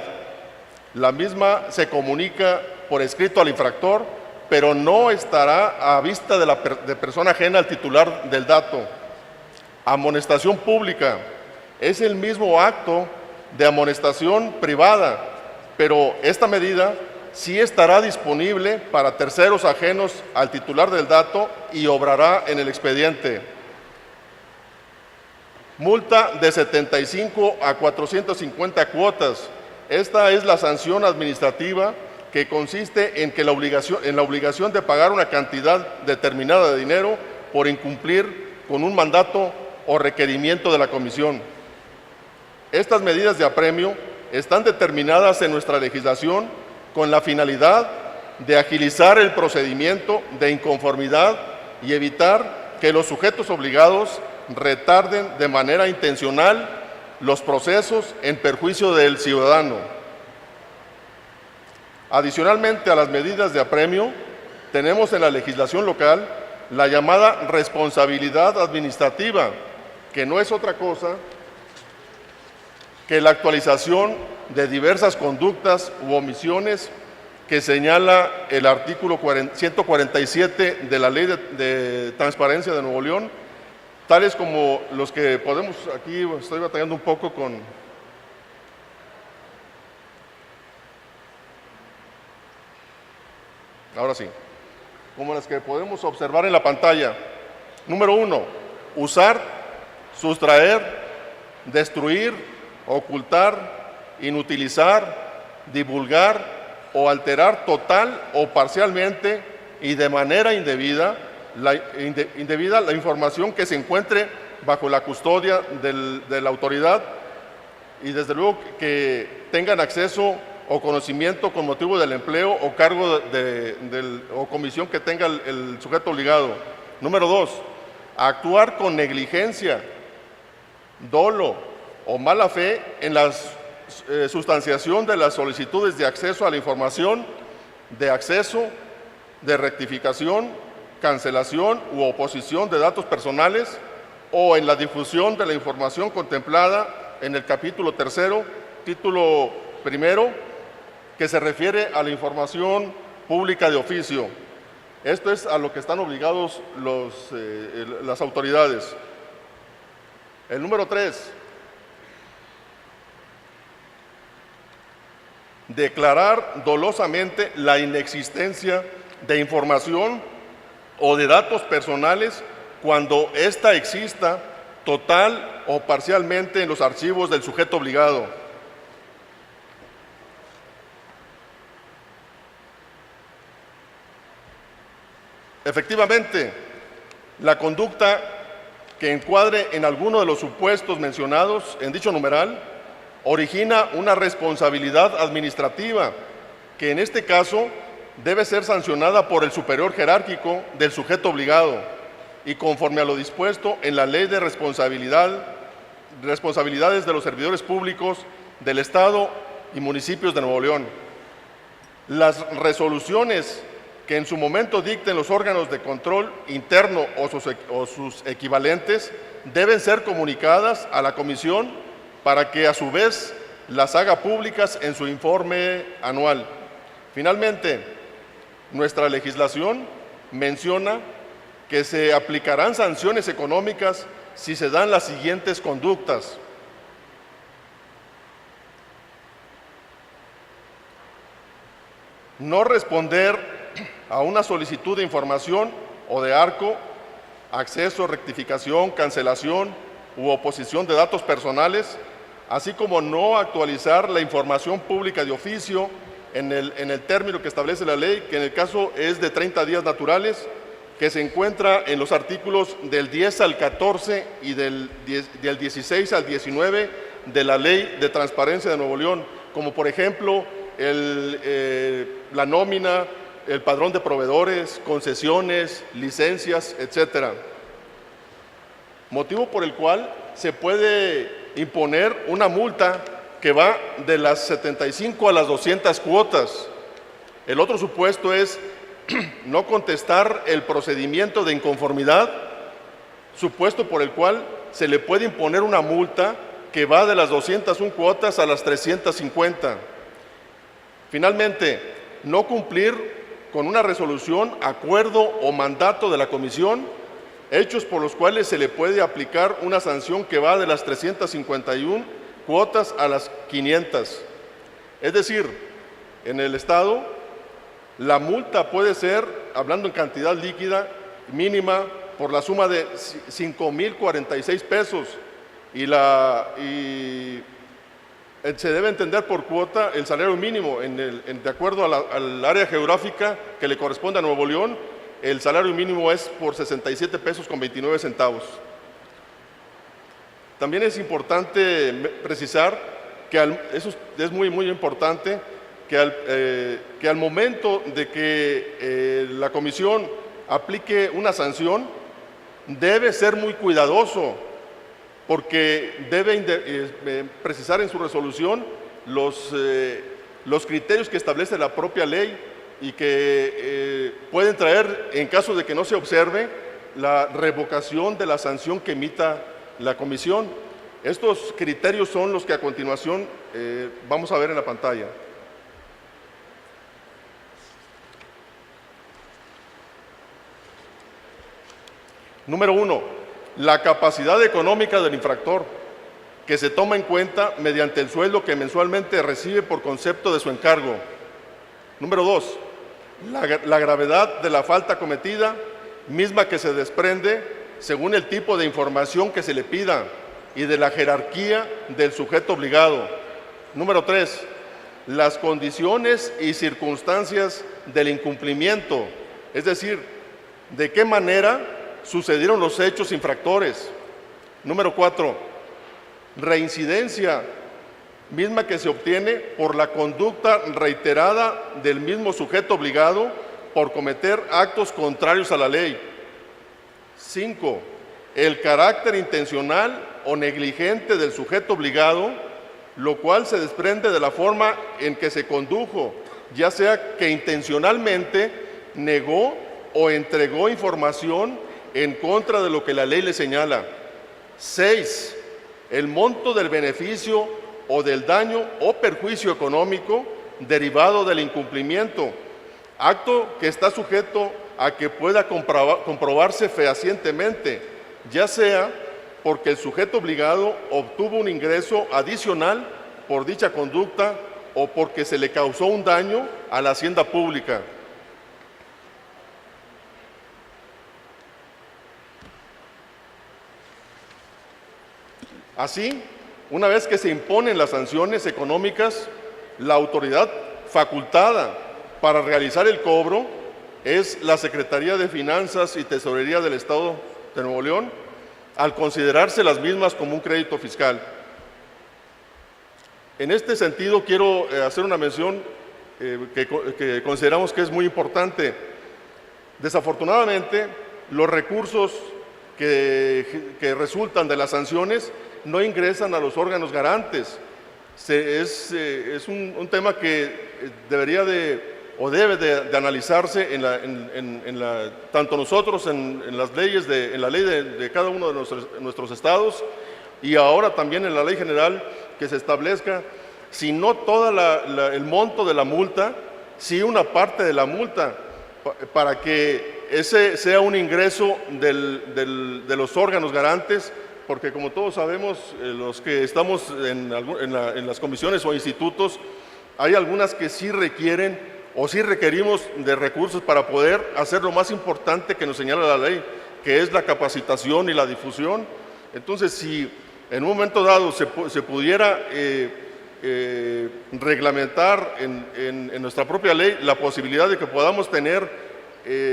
La misma se comunica por escrito al infractor, pero no estará a vista de persona ajena al titular del dato. Amonestación pública es el mismo acto de amonestación privada, pero esta medida sí estará disponible para terceros ajenos al titular del dato y obrará en el expediente. Multa de 75 a 450 cuotas. Esta es la sanción administrativa que consiste en la obligación de pagar una cantidad determinada de dinero por incumplir con un mandato o requerimiento de la comisión. Estas medidas de apremio están determinadas en nuestra legislación con la finalidad de agilizar el procedimiento de inconformidad y evitar que los sujetos obligados retarden de manera intencional los procesos en perjuicio del ciudadano. Adicionalmente a las medidas de apremio, tenemos en la legislación local la llamada responsabilidad administrativa, que no es otra cosa que la actualización de diversas conductas u omisiones que señala el artículo 147 de la Ley de Transparencia de Nuevo León, tales como los que podemos, aquí estoy batallando un poco con... Ahora sí, como las que podemos observar en la pantalla. Número 1, usar, sustraer, destruir, ocultar, inutilizar, divulgar o alterar total o parcialmente y de manera indebida indebida la información que se encuentre bajo la custodia de la autoridad y desde luego que tengan acceso o conocimiento con motivo del empleo o cargo o comisión que tenga el sujeto obligado. Número 2, actuar con negligencia, dolo o mala fe en la sustanciación de las solicitudes de acceso a la información, de acceso, de rectificación, cancelación u oposición de datos personales o en la difusión de la información contemplada en el capítulo 3, título 1, que se refiere a la información pública de oficio. Esto es a lo que están obligados las autoridades. El número 3, declarar dolosamente la inexistencia de información o de datos personales cuando ésta exista total o parcialmente en los archivos del sujeto obligado. Efectivamente, la conducta que encuadre en alguno de los supuestos mencionados en dicho numeral origina una responsabilidad administrativa que en este caso debe ser sancionada por el superior jerárquico del sujeto obligado y conforme a lo dispuesto en la Ley de responsabilidades de los servidores públicos del Estado y municipios de Nuevo León. Las resoluciones que en su momento dicten los órganos de control interno o sus equivalentes deben ser comunicadas a la Comisión para que a su vez las haga públicas en su informe anual. Finalmente, nuestra legislación menciona que se aplicarán sanciones económicas si se dan las siguientes conductas. No responder a una solicitud de información o de arco, acceso, rectificación, cancelación u oposición de datos personales, así como no actualizar la información pública de oficio en el término que establece la ley, que en el caso es de 30 días naturales, que se encuentra en los artículos del 10 al 14 y del 16 al 19 de la Ley de Transparencia de Nuevo León, como por ejemplo la nómina, el padrón de proveedores, concesiones, licencias, etcétera. Motivo por el cual se puede imponer una multa que va de las 75 a las 200 cuotas. El otro supuesto es no contestar el procedimiento de inconformidad, supuesto por el cual se le puede imponer una multa que va de las 201 cuotas a las 350. Finalmente, no cumplir con una resolución, acuerdo o mandato de la comisión, hechos por los cuales se le puede aplicar una sanción que va de las 351 cuotas a las 500. Es decir, en el Estado, la multa puede ser, hablando en cantidad líquida, mínima por la suma de 5,046 pesos y se debe entender por cuota el salario mínimo. De acuerdo al área geográfica que le corresponde a Nuevo León, el salario mínimo es por 67 pesos con 29 centavos. También es importante precisar que eso es muy, muy importante, que al momento de que la comisión aplique una sanción, debe ser muy cuidadoso, porque debe precisar en su resolución los criterios que establece la propia ley y que pueden traer, en caso de que no se observe, la revocación de la sanción que emita la comisión. Estos criterios son los que a continuación vamos a ver en la pantalla. Número 1. La capacidad económica del infractor, que se toma en cuenta mediante el sueldo que mensualmente recibe por concepto de su encargo. Número 2. La gravedad de la falta cometida, misma que se desprende según el tipo de información que se le pida y de la jerarquía del sujeto obligado. Número 3. Las condiciones y circunstancias del incumplimiento, es decir, de qué manera sucedieron los hechos infractores. Número 4, reincidencia, misma que se obtiene por la conducta reiterada del mismo sujeto obligado por cometer actos contrarios a la ley. 5, el carácter intencional o negligente del sujeto obligado, lo cual se desprende de la forma en que se condujo, ya sea que intencionalmente negó o entregó información en contra de lo que la ley le señala. 6, el monto del beneficio o del daño o perjuicio económico derivado del incumplimiento, acto que está sujeto a que pueda comprobarse fehacientemente, ya sea porque el sujeto obligado obtuvo un ingreso adicional por dicha conducta o porque se le causó un daño a la hacienda pública. Así, una vez que se imponen las sanciones económicas, la autoridad facultada para realizar el cobro es la Secretaría de Finanzas y Tesorería del Estado de Nuevo León, al considerarse las mismas como un crédito fiscal. En este sentido, quiero hacer una mención que consideramos que es muy importante. Desafortunadamente, los recursos que resultan de las sanciones no ingresan a los órganos garantes. Es un tema que debería debe de analizarse tanto nosotros en las leyes, en la ley de cada uno de nuestros estados, y ahora también en la ley general, que se establezca, si no todo el monto de la multa, sí una parte de la multa, para que ese sea un ingreso de los órganos garantes, porque como todos sabemos, los que estamos en las comisiones o institutos, hay algunas que sí requieren o sí requerimos de recursos para poder hacer lo más importante que nos señala la ley, que es la capacitación y la difusión. Entonces, si en un momento dado se pudiera reglamentar en nuestra propia ley la posibilidad de que podamos tener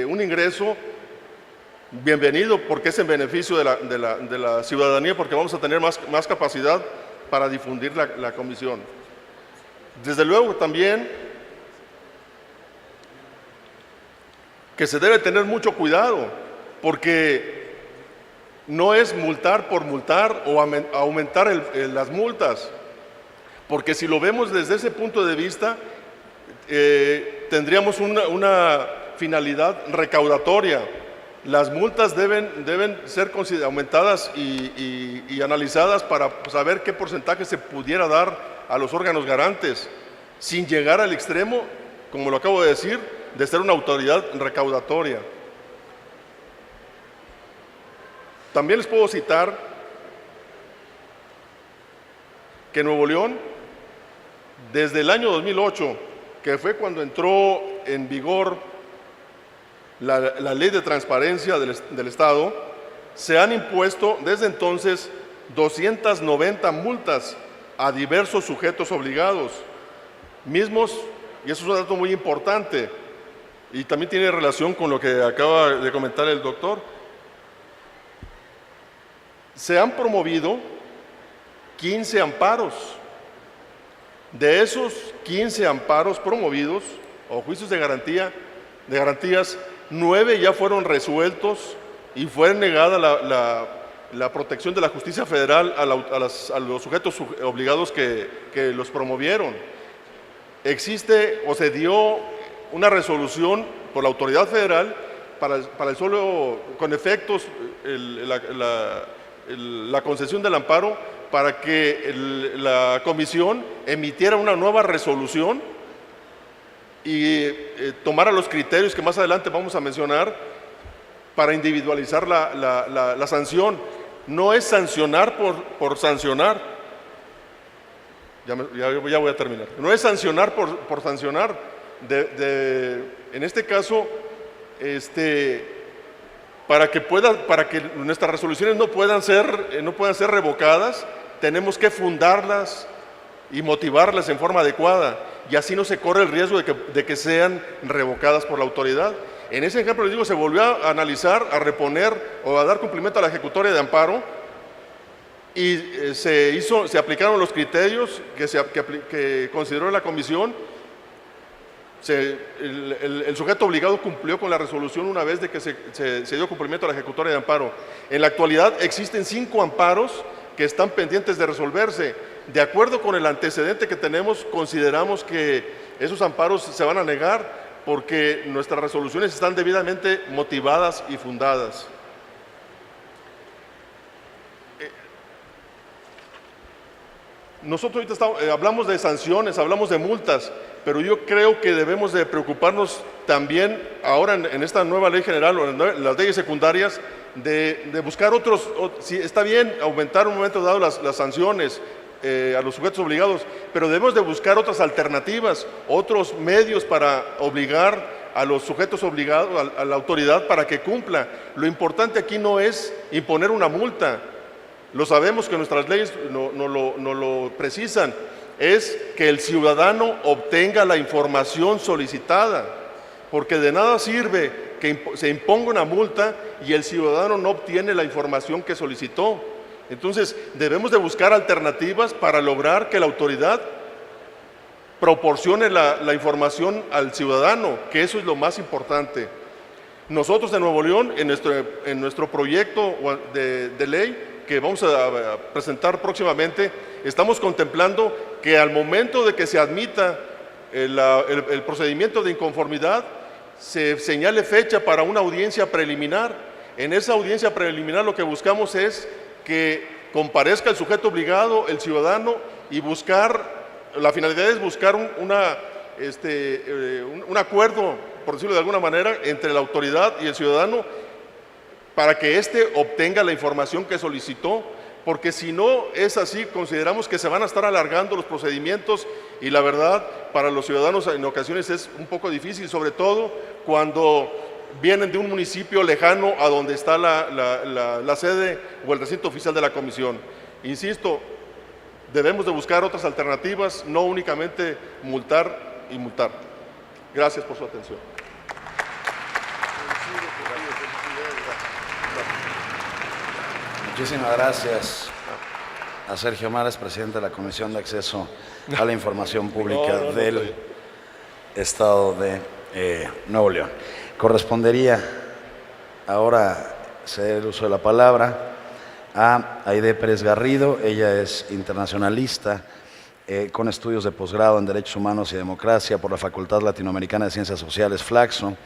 un ingreso, bienvenido, porque es en beneficio de la ciudadanía, porque vamos a tener más capacidad para difundir la comisión. Desde luego también que se debe tener mucho cuidado, porque no es multar por multar o aumentar las multas, porque si lo vemos desde ese punto de vista, tendríamos una finalidad recaudatoria. Las multas deben ser aumentadas y analizadas para saber qué porcentaje se pudiera dar a los órganos garantes, sin llegar al extremo, como lo acabo de decir, de ser una autoridad recaudatoria. También les puedo citar que Nuevo León, desde el año 2008, que fue cuando entró en vigor la ley de transparencia del Estado, se han impuesto desde entonces 290 multas a diversos sujetos obligados, mismos, y eso es un dato muy importante, y también tiene relación con lo que acaba de comentar el doctor. Se han promovido 15 amparos. De esos 15 amparos promovidos, o juicios de garantías, 9 ya fueron resueltos y fue negada la protección de la justicia federal a los sujetos obligados que los promovieron. Existe o se dio una resolución por la autoridad federal para el solo, con efectos, la concesión del amparo, para que la comisión emitiera una nueva resolución y tomara los criterios que más adelante vamos a mencionar para individualizar la sanción. No es sancionar por sancionar. Ya voy a terminar. No es sancionar por sancionar. En este caso, para que nuestras resoluciones no puedan ser revocadas, tenemos que fundarlas y motivarlas en forma adecuada, y así no se corre el riesgo de que sean revocadas por la autoridad. En ese ejemplo, les digo, se volvió a analizar, a reponer o a dar cumplimiento a la ejecutoria de amparo y se aplicaron los criterios que consideró la comisión. El sujeto obligado cumplió con la resolución una vez de que se dio cumplimiento a la ejecutoria de amparo. En la actualidad existen 5 amparos que están pendientes de resolverse. De acuerdo con el antecedente que tenemos, consideramos que esos amparos se van a negar porque nuestras resoluciones están debidamente motivadas y fundadas. Nosotros ahorita hablamos de sanciones, hablamos de multas, pero yo creo que debemos de preocuparnos también ahora en esta nueva ley general o en las leyes secundarias de buscar otros. Si está bien aumentar en un momento dado las sanciones a los sujetos obligados, pero debemos de buscar otras alternativas, otros medios para obligar a los sujetos obligados, a la autoridad para que cumpla. Lo importante aquí no es imponer una multa. Lo sabemos que nuestras leyes no lo precisan, es que el ciudadano obtenga la información solicitada, porque de nada sirve que se imponga una multa y el ciudadano no obtiene la información que solicitó. Entonces, debemos de buscar alternativas para lograr que la autoridad proporcione la información al ciudadano, que eso es lo más importante. Nosotros en Nuevo León, en nuestro proyecto de ley, que vamos a presentar próximamente, estamos contemplando que al momento de que se admita el procedimiento de inconformidad, se señale fecha para una audiencia preliminar. En esa audiencia preliminar lo que buscamos es que comparezca el sujeto obligado, el ciudadano, y la finalidad es buscar un acuerdo, por decirlo de alguna manera, entre la autoridad y el ciudadano, para que éste obtenga la información que solicitó, porque si no es así, consideramos que se van a estar alargando los procedimientos y la verdad, para los ciudadanos en ocasiones es un poco difícil, sobre todo cuando vienen de un municipio lejano a donde está la sede o el recinto oficial de la comisión. Insisto, debemos de buscar otras alternativas, no únicamente multar y multar. Gracias por su atención. Muchísimas gracias a Sergio Mares, presidente de la Comisión de Acceso a la Información Pública del Estado de Nuevo León. Correspondería ahora ceder el uso de la palabra a Aide Pérez Garrido. Ella es internacionalista con estudios de posgrado en Derechos Humanos y Democracia por la Facultad Latinoamericana de Ciencias Sociales, Flaxo.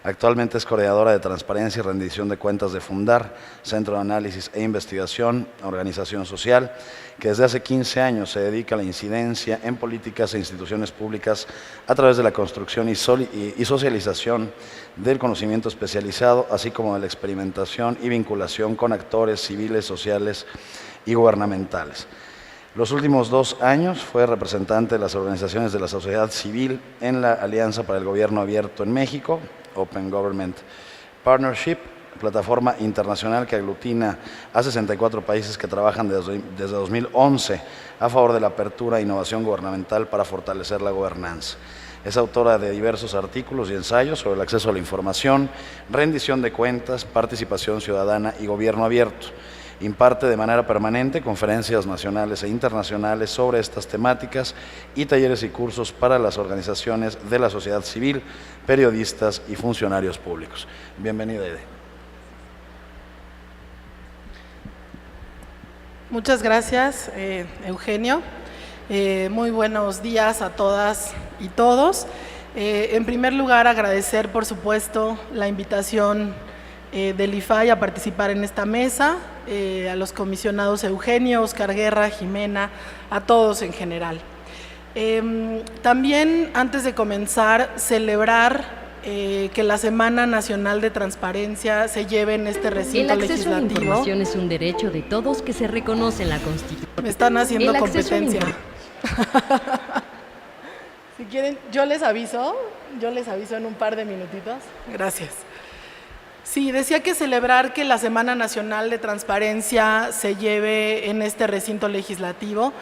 Actualmente es coordinadora de Transparencia y Rendición de Cuentas de Fundar, Centro de Análisis e Investigación, organización social, que desde hace 15 años se dedica a la incidencia en políticas e instituciones públicas a través de la construcción y socialización del conocimiento especializado, así como de la experimentación y vinculación con actores civiles, sociales y gubernamentales. Los últimos 2 años fue representante de las organizaciones de la sociedad civil en la Alianza para el Gobierno Abierto en México, Open Government Partnership, plataforma internacional que aglutina a 64 países que trabajan desde 2011 a favor de la apertura e innovación gubernamental para fortalecer la gobernanza. Es autora de diversos artículos y ensayos sobre el acceso a la información, rendición de cuentas, participación ciudadana y gobierno abierto. Imparte de manera permanente conferencias nacionales e internacionales sobre estas temáticas y talleres y cursos para las organizaciones de la sociedad civil, periodistas y funcionarios públicos. Bienvenida, Aide. Muchas gracias, Eugenio. Muy buenos días a todas y todos. En primer lugar, agradecer, por supuesto, la invitación del IFAI a participar en esta mesa, a los comisionados Eugenio, Oscar Guerra, Jimena, a todos en general. También, antes de comenzar, celebrar que la Semana Nacional de Transparencia se lleve en este recinto legislativo. El acceso a la información es un derecho de todos que se reconoce en la Constitución. Me están haciendo competencia. Si quieren, yo les aviso en un par de minutitos. Gracias. Sí, decía que celebrar que la Semana Nacional de Transparencia se lleve en este recinto legislativo,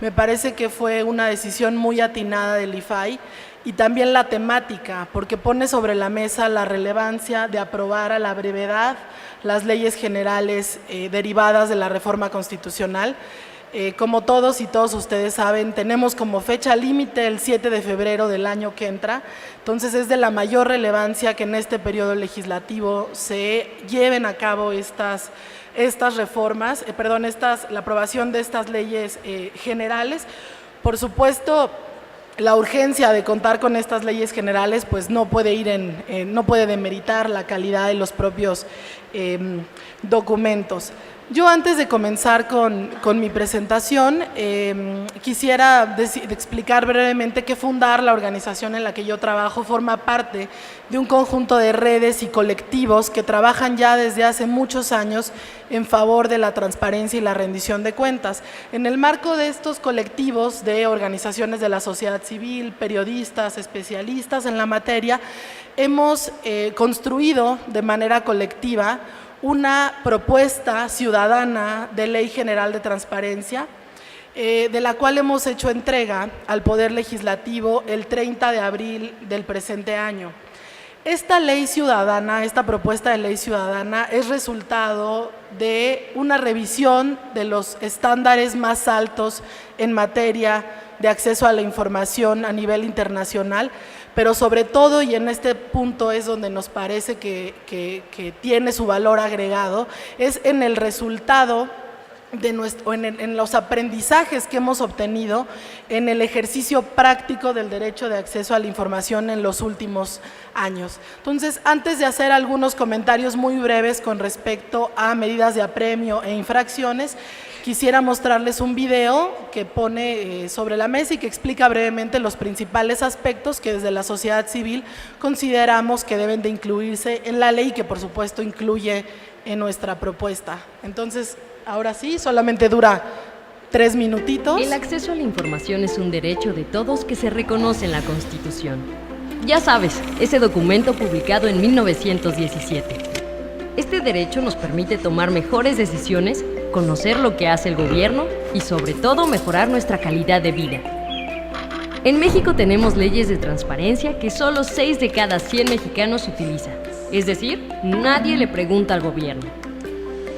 me parece que fue una decisión muy atinada del IFAI y también la temática, porque pone sobre la mesa la relevancia de aprobar a la brevedad las leyes generales derivadas de la reforma constitucional. Como todos y todos ustedes saben, tenemos como fecha límite el 7 de febrero del año que entra, entonces es de la mayor relevancia que en este periodo legislativo se lleven a cabo estas reformas, la aprobación de estas leyes generales. Por supuesto, la urgencia de contar con estas leyes generales pues no puede no puede demeritar la calidad de los propios documentos. Yo, antes de comenzar con mi presentación, quisiera explicar brevemente que Fundar, la organización en la que yo trabajo, forma parte de un conjunto de redes y colectivos que trabajan ya desde hace muchos años en favor de la transparencia y la rendición de cuentas. En el marco de estos colectivos de organizaciones de la sociedad civil, periodistas, especialistas en la materia, hemos construido de manera colectiva una propuesta ciudadana de Ley General de Transparencia, de la cual hemos hecho entrega al Poder Legislativo el 30 de abril del presente año. Esta ley ciudadana, esta propuesta de ley ciudadana es resultado de una revisión de los estándares más altos en materia de acceso a la información a nivel internacional, pero sobre todo, y en este punto es donde nos parece que tiene su valor agregado, es en el resultado en los aprendizajes que hemos obtenido en el ejercicio práctico del derecho de acceso a la información en los últimos años. Entonces, antes de hacer algunos comentarios muy breves con respecto a medidas de apremio e infracciones, quisiera mostrarles un video que pone sobre la mesa y que explica brevemente los principales aspectos que desde la sociedad civil consideramos que deben de incluirse en la ley, que por supuesto incluye en nuestra propuesta. Entonces, ahora sí, solamente dura 3 minutitos. El acceso a la información es un derecho de todos que se reconoce en la Constitución. Ya sabes, ese documento publicado en 1917. Este derecho nos permite tomar mejores decisiones, conocer lo que hace el gobierno y sobre todo mejorar nuestra calidad de vida. En México tenemos leyes de transparencia que solo 6 de cada 100 mexicanos utilizan. Es decir, nadie le pregunta al gobierno.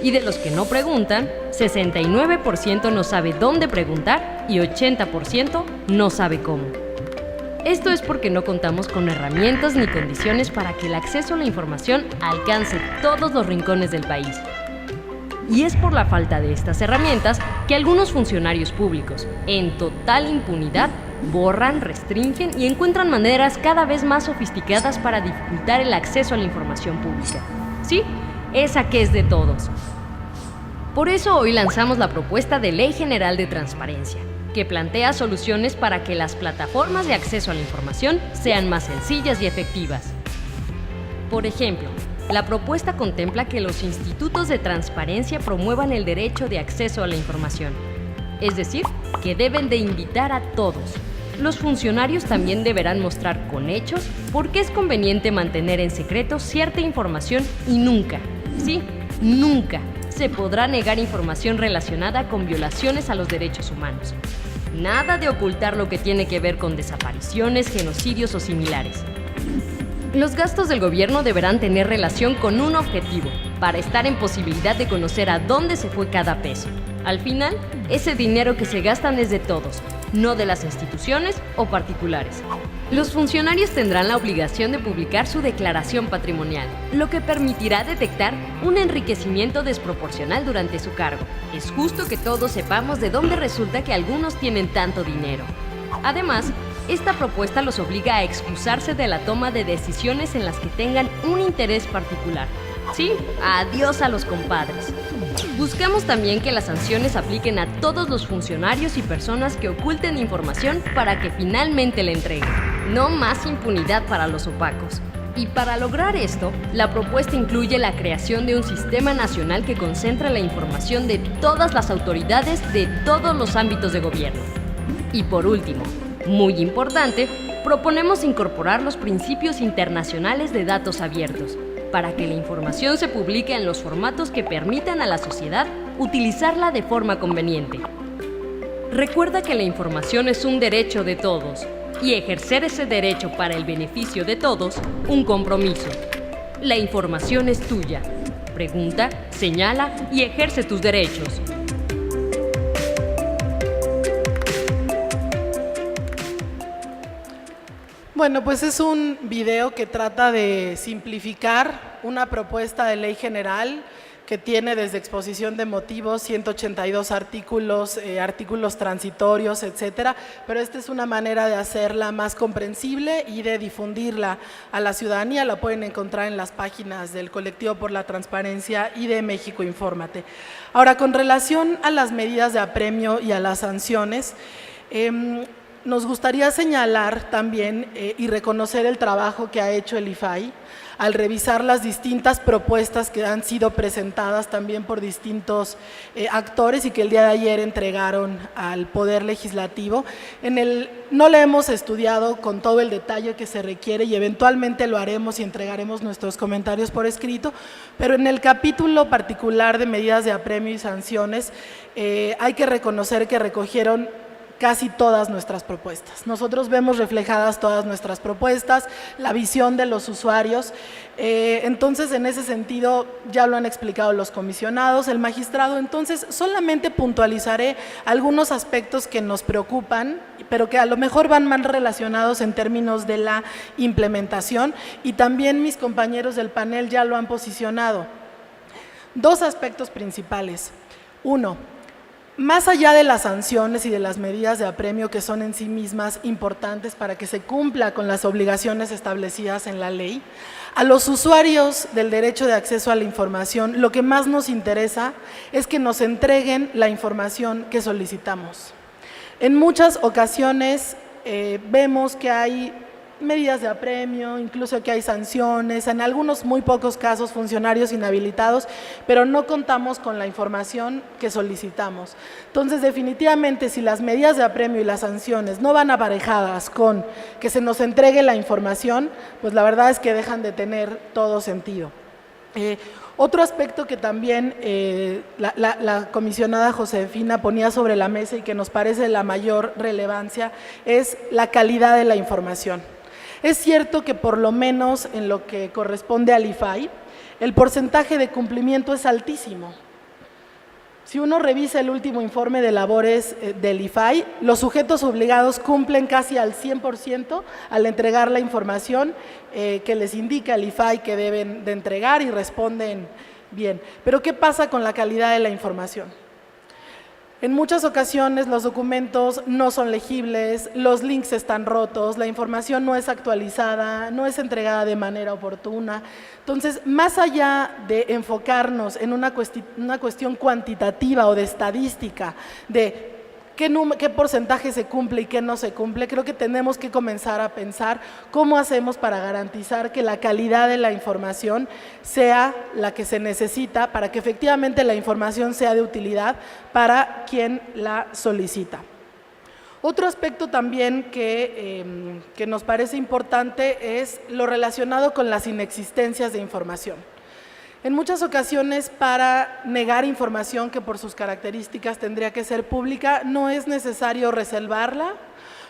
Y de los que no preguntan, 69% no sabe dónde preguntar y 80% no sabe cómo. Esto es porque no contamos con herramientas ni condiciones para que el acceso a la información alcance todos los rincones del país. Y es por la falta de estas herramientas que algunos funcionarios públicos, en total impunidad, borran, restringen y encuentran maneras cada vez más sofisticadas para dificultar el acceso a la información pública. Sí, esa que es de todos. Por eso hoy lanzamos la propuesta de Ley General de Transparencia, que plantea soluciones para que las plataformas de acceso a la información sean más sencillas y efectivas. Por ejemplo, la propuesta contempla que los institutos de transparencia promuevan el derecho de acceso a la información, es decir, que deben de invitar a todos. Los funcionarios también deberán mostrar con hechos por qué es conveniente mantener en secreto cierta información y nunca, sí, nunca, se podrá negar información relacionada con violaciones a los derechos humanos. Nada de ocultar lo que tiene que ver con desapariciones, genocidios o similares. Los gastos del gobierno deberán tener relación con un objetivo, para estar en posibilidad de conocer a dónde se fue cada peso. Al final, ese dinero que se gastan es de todos, no de las instituciones o particulares. Los funcionarios tendrán la obligación de publicar su declaración patrimonial, lo que permitirá detectar un enriquecimiento desproporcional durante su cargo. Es justo que todos sepamos de dónde resulta que algunos tienen tanto dinero. Además, esta propuesta los obliga a excusarse de la toma de decisiones en las que tengan un interés particular. Sí, adiós a los compadres. Buscamos también que las sanciones apliquen a todos los funcionarios y personas que oculten información para que finalmente la entreguen. No más impunidad para los opacos. Y para lograr esto, la propuesta incluye la creación de un sistema nacional que concentra la información de todas las autoridades de todos los ámbitos de gobierno. Y por último, muy importante, proponemos incorporar los principios internacionales de datos abiertos, para que la información se publique en los formatos que permitan a la sociedad utilizarla de forma conveniente. Recuerda que la información es un derecho de todos. y ejercer ese derecho para el beneficio de todos, un compromiso. La información es tuya. Pregunta, señala y ejerce tus derechos. Bueno, pues es un video que trata de simplificar una propuesta de ley general que tiene desde exposición de motivos 182 artículos, artículos transitorios, etcétera, pero esta es una manera de hacerla más comprensible y de difundirla a la ciudadanía. La pueden encontrar en las páginas del Colectivo por la Transparencia y de México Infórmate. Ahora, con relación a las medidas de apremio y a las sanciones, nos gustaría señalar también y reconocer el trabajo que ha hecho el IFAI al revisar las distintas propuestas que han sido presentadas también por distintos actores y que el día de ayer entregaron al Poder Legislativo. No le hemos estudiado con todo el detalle que se requiere y eventualmente lo haremos y entregaremos nuestros comentarios por escrito, pero en el capítulo particular de medidas de apremio y sanciones hay que reconocer que recogieron casi todas nuestras propuestas. Nosotros vemos reflejadas todas nuestras propuestas, la visión de los usuarios. Entonces, en ese sentido, ya lo han explicado los comisionados, el magistrado. Entonces, solamente puntualizaré algunos aspectos que nos preocupan, pero que a lo mejor van más relacionados en términos de la implementación, y también mis compañeros del panel ya lo han posicionado. Dos aspectos principales. Uno, más allá de las sanciones y de las medidas de apremio que son en sí mismas importantes para que se cumpla con las obligaciones establecidas en la ley, a los usuarios del derecho de acceso a la información lo que más nos interesa es que nos entreguen la información que solicitamos. En muchas ocasiones vemos que hay medidas de apremio, incluso que hay sanciones, en algunos muy pocos casos funcionarios inhabilitados, pero no contamos con la información que solicitamos. Entonces, definitivamente, si las medidas de apremio y las sanciones no van aparejadas con que se nos entregue la información, pues la verdad es que dejan de tener todo sentido. Otro aspecto que también la comisionada Josefina ponía sobre la mesa y que nos parece de la mayor relevancia es la calidad de la información. Es cierto que por lo menos en lo que corresponde al IFAI, el porcentaje de cumplimiento es altísimo. Si uno revisa el último informe de labores del IFAI, los sujetos obligados cumplen casi al 100% al entregar la información que les indica el IFAI que deben de entregar y responden bien. Pero ¿qué pasa con la calidad de la información? En muchas ocasiones los documentos no son legibles, los links están rotos, la información no es actualizada, no es entregada de manera oportuna. Entonces, más allá de enfocarnos en una cuestión cuantitativa o de estadística, de qué porcentaje se cumple y qué no se cumple, creo que tenemos que comenzar a pensar cómo hacemos para garantizar que la calidad de la información sea la que se necesita para que efectivamente la información sea de utilidad para quien la solicita. Otro aspecto también que nos parece importante es lo relacionado con las inexistencias de información. En muchas ocasiones, para negar información que por sus características tendría que ser pública, no es necesario reservarla,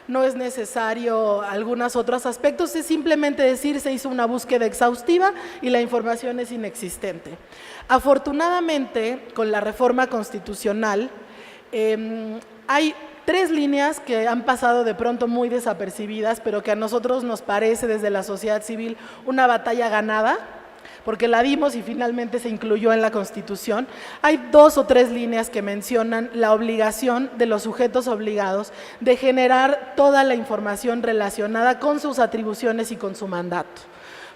no es necesario algunos otros aspectos, es simplemente decir se hizo una búsqueda exhaustiva y la información es inexistente. Afortunadamente, con la reforma constitucional, hay 3 líneas que han pasado de pronto muy desapercibidas, pero que a nosotros nos parece desde la sociedad civil una batalla ganada, porque la dimos y finalmente se incluyó en la Constitución. Hay 2 o 3 líneas que mencionan la obligación de los sujetos obligados de generar toda la información relacionada con sus atribuciones y con su mandato.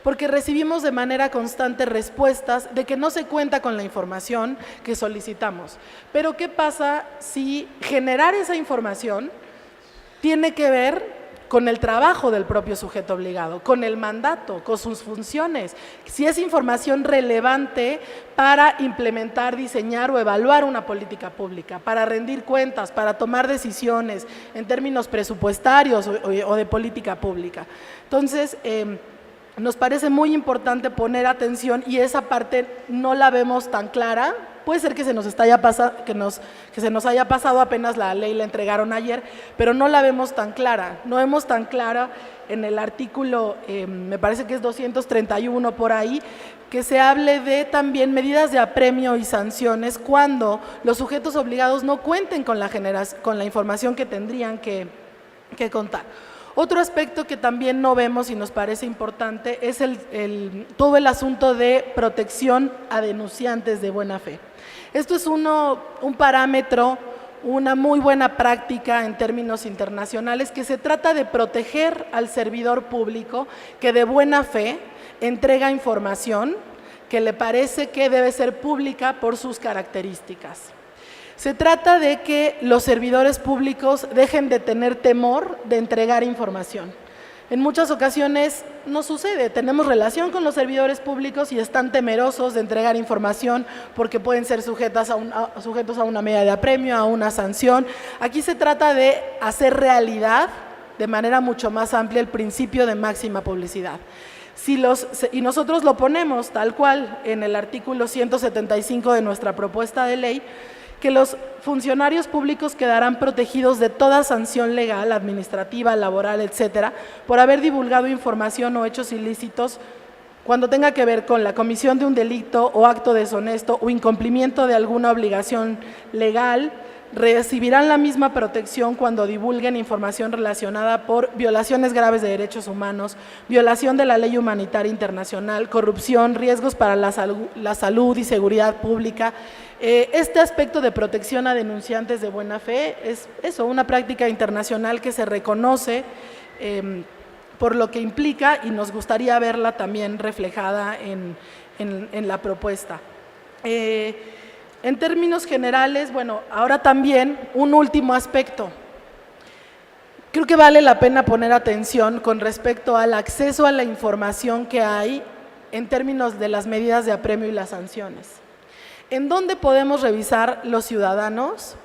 Porque recibimos de manera constante respuestas de que no se cuenta con la información que solicitamos. Pero ¿qué pasa si generar esa información tiene que ver con el trabajo del propio sujeto obligado, con el mandato, con sus funciones? Si es información relevante para implementar, diseñar o evaluar una política pública, para rendir cuentas, para tomar decisiones en términos presupuestarios o de política pública. Entonces, nos parece muy importante poner atención y esa parte no la vemos tan clara. Puede ser que se nos haya pasado, apenas la ley la entregaron ayer, pero no la vemos tan clara. No vemos tan clara en el artículo, me parece que es 231 por ahí, que se hable de también medidas de apremio y sanciones cuando los sujetos obligados no cuenten con la información que tendrían que contar. Otro aspecto que también no vemos y nos parece importante es todo el asunto de protección a denunciantes de buena fe. Esto es un parámetro, una muy buena práctica en términos internacionales, que se trata de proteger al servidor público que de buena fe entrega información que le parece que debe ser pública por sus características. Se trata de que los servidores públicos dejen de tener temor de entregar información. En muchas ocasiones no sucede, tenemos relación con los servidores públicos y están temerosos de entregar información porque pueden ser sujetos a una medida de apremio, a una sanción. Aquí se trata de hacer realidad de manera mucho más amplia el principio de máxima publicidad. Y nosotros lo ponemos tal cual en el artículo 175 de nuestra propuesta de ley, que los funcionarios públicos quedarán protegidos de toda sanción legal, administrativa, laboral, etcétera, por haber divulgado información o hechos ilícitos cuando tenga que ver con la comisión de un delito o acto deshonesto o incumplimiento de alguna obligación legal. Recibirán la misma protección cuando divulguen información relacionada por violaciones graves de derechos humanos, violación de la ley humanitaria internacional, corrupción, riesgos para la salud y seguridad pública. Este aspecto de protección a denunciantes de buena fe es una práctica internacional que se reconoce por lo que implica y nos gustaría verla también reflejada en la propuesta. En términos generales, bueno, ahora también un último aspecto. Creo que vale la pena poner atención con respecto al acceso a la información que hay en términos de las medidas de apremio y las sanciones. ¿En dónde podemos revisar los ciudadanos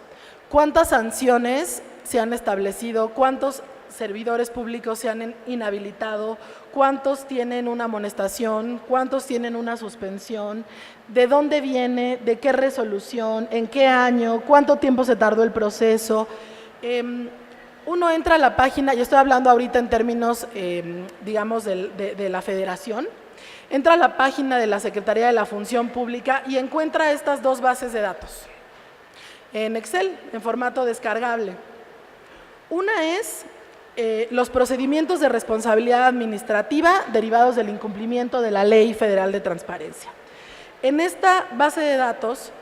cuántas sanciones se han establecido, cuántos servidores públicos se han inhabilitado, cuántos tienen una amonestación, cuántos tienen una suspensión, de dónde viene, de qué resolución, en qué año, cuánto tiempo se tardó el proceso? Uno entra a la página, yo estoy hablando ahorita en términos, digamos, de la federación, entra a la página de la Secretaría de la Función Pública y encuentra estas dos bases de datos en Excel, en formato descargable. Una es los procedimientos de responsabilidad administrativa derivados del incumplimiento de la Ley Federal de Transparencia. En esta base de datos,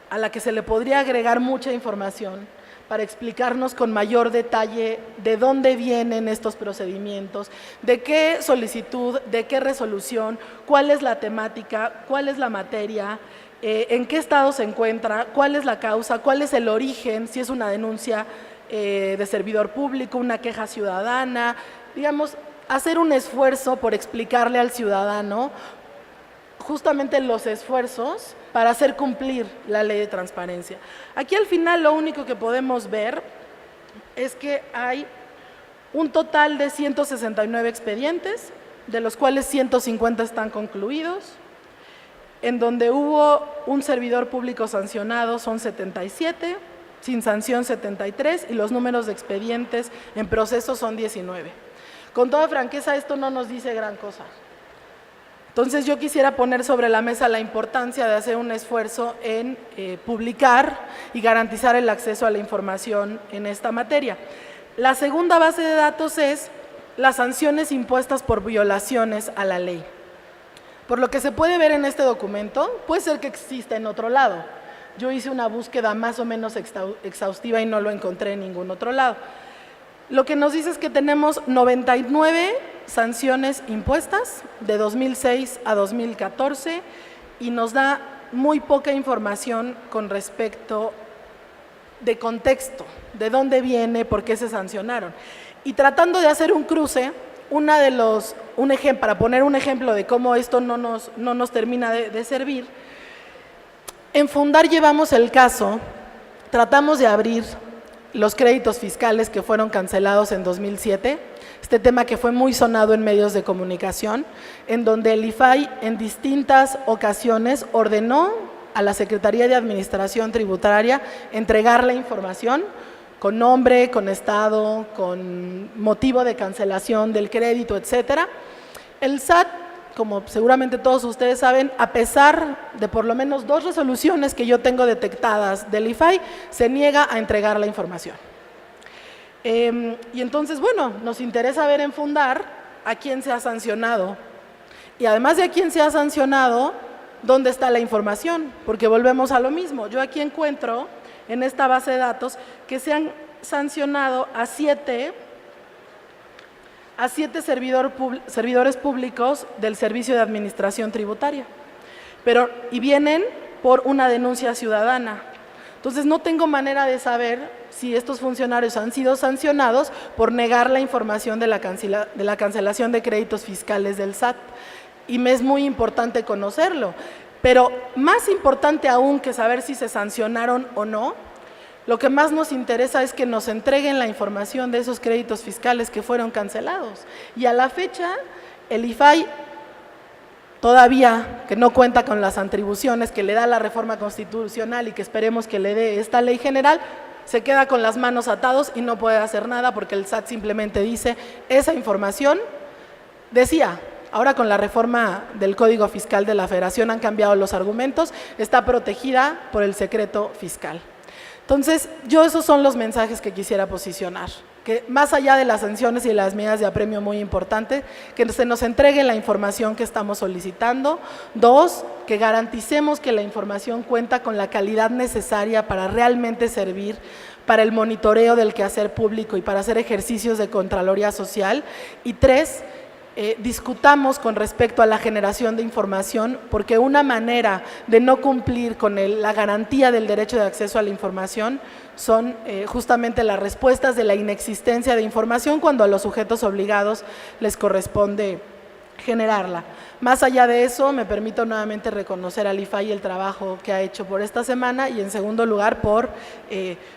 a la que se le podría agregar mucha información para explicarnos con mayor detalle de dónde vienen estos procedimientos, de qué solicitud, de qué resolución, cuál es la temática, cuál es la materia, en qué estado se encuentra, cuál es la causa, cuál es el origen, si es una denuncia de servidor público, una queja ciudadana, digamos, hacer un esfuerzo por explicarle al ciudadano justamente los esfuerzos para hacer cumplir la ley de transparencia. Aquí al final lo único que podemos ver es que hay un total de 169 expedientes, de los cuales 150 están concluidos, en donde hubo un servidor público sancionado son 77, sin sanción 73 y los números de expedientes en proceso son 19. Con toda franqueza, esto no nos dice gran cosa. Entonces yo quisiera poner sobre la mesa la importancia de hacer un esfuerzo en publicar y garantizar el acceso a la información en esta materia. La segunda base de datos es las sanciones impuestas por violaciones a la ley. Por lo que se puede ver en este documento, puede ser que exista en otro lado. Yo hice una búsqueda más o menos exhaustiva y no lo encontré en ningún otro lado. Lo que nos dice es que tenemos 99 sanciones impuestas de 2006 a 2014 y nos da muy poca información con respecto de contexto, de dónde viene, por qué se sancionaron. Y tratando de hacer un cruce, para poner un ejemplo de cómo esto no nos termina de servir, en Fundar llevamos el caso, tratamos de abrir los créditos fiscales que fueron cancelados en 2007, este tema que fue muy sonado en medios de comunicación, en donde el IFAI en distintas ocasiones ordenó a la Secretaría de Administración Tributaria entregar la información con nombre, con estado, con motivo de cancelación del crédito, etcétera. El SAT, como seguramente todos ustedes saben, a pesar de por lo menos 2 resoluciones que yo tengo detectadas del IFAI, se niega a entregar la información. Y entonces, bueno, nos interesa ver en Fundar a quién se ha sancionado. Y además de a quién se ha sancionado, ¿dónde está la información? Porque volvemos a lo mismo. Yo aquí encuentro en esta base de datos que se han sancionado a 7 servidores públicos del Servicio de Administración Tributaria, y vienen por una denuncia ciudadana. Entonces, no tengo manera de saber si estos funcionarios han sido sancionados por negar la información de la cancelación de créditos fiscales del SAT, y me es muy importante conocerlo. Pero más importante aún que saber si se sancionaron o no, lo que más nos interesa es que nos entreguen la información de esos créditos fiscales que fueron cancelados. Y a la fecha, el IFAI, todavía que no cuenta con las atribuciones que le da la reforma constitucional y que esperemos que le dé esta ley general, se queda con las manos atados y no puede hacer nada porque el SAT simplemente dice, esa información, decía, ahora con la reforma del Código Fiscal de la Federación han cambiado los argumentos, está protegida por el secreto fiscal. Entonces, esos son los mensajes que quisiera posicionar, que más allá de las sanciones y las medidas de apremio muy importante, que se nos entregue la información que estamos solicitando. 2, que garanticemos que la información cuenta con la calidad necesaria para realmente servir para el monitoreo del quehacer público y para hacer ejercicios de Contraloría Social. Y 3, discutamos con respecto a la generación de información, porque una manera de no cumplir con la garantía del derecho de acceso a la información son justamente las respuestas de la inexistencia de información cuando a los sujetos obligados les corresponde generarla. Más allá de eso, me permito nuevamente reconocer al IFAI el trabajo que ha hecho por esta semana y en segundo lugar por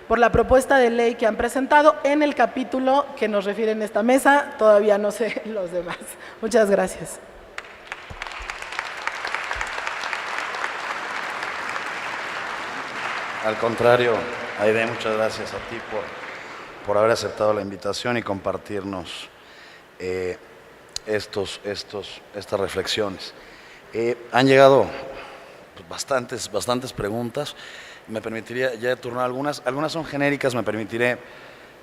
la propuesta de ley que han presentado en el capítulo que nos refiere en esta mesa, todavía no sé los demás. Muchas gracias. Al contrario, Aide, muchas gracias a ti por haber aceptado la invitación y compartirnos estas reflexiones. Han llegado pues, bastantes preguntas. Me permitiría ya turnar algunas son genéricas, me permitiré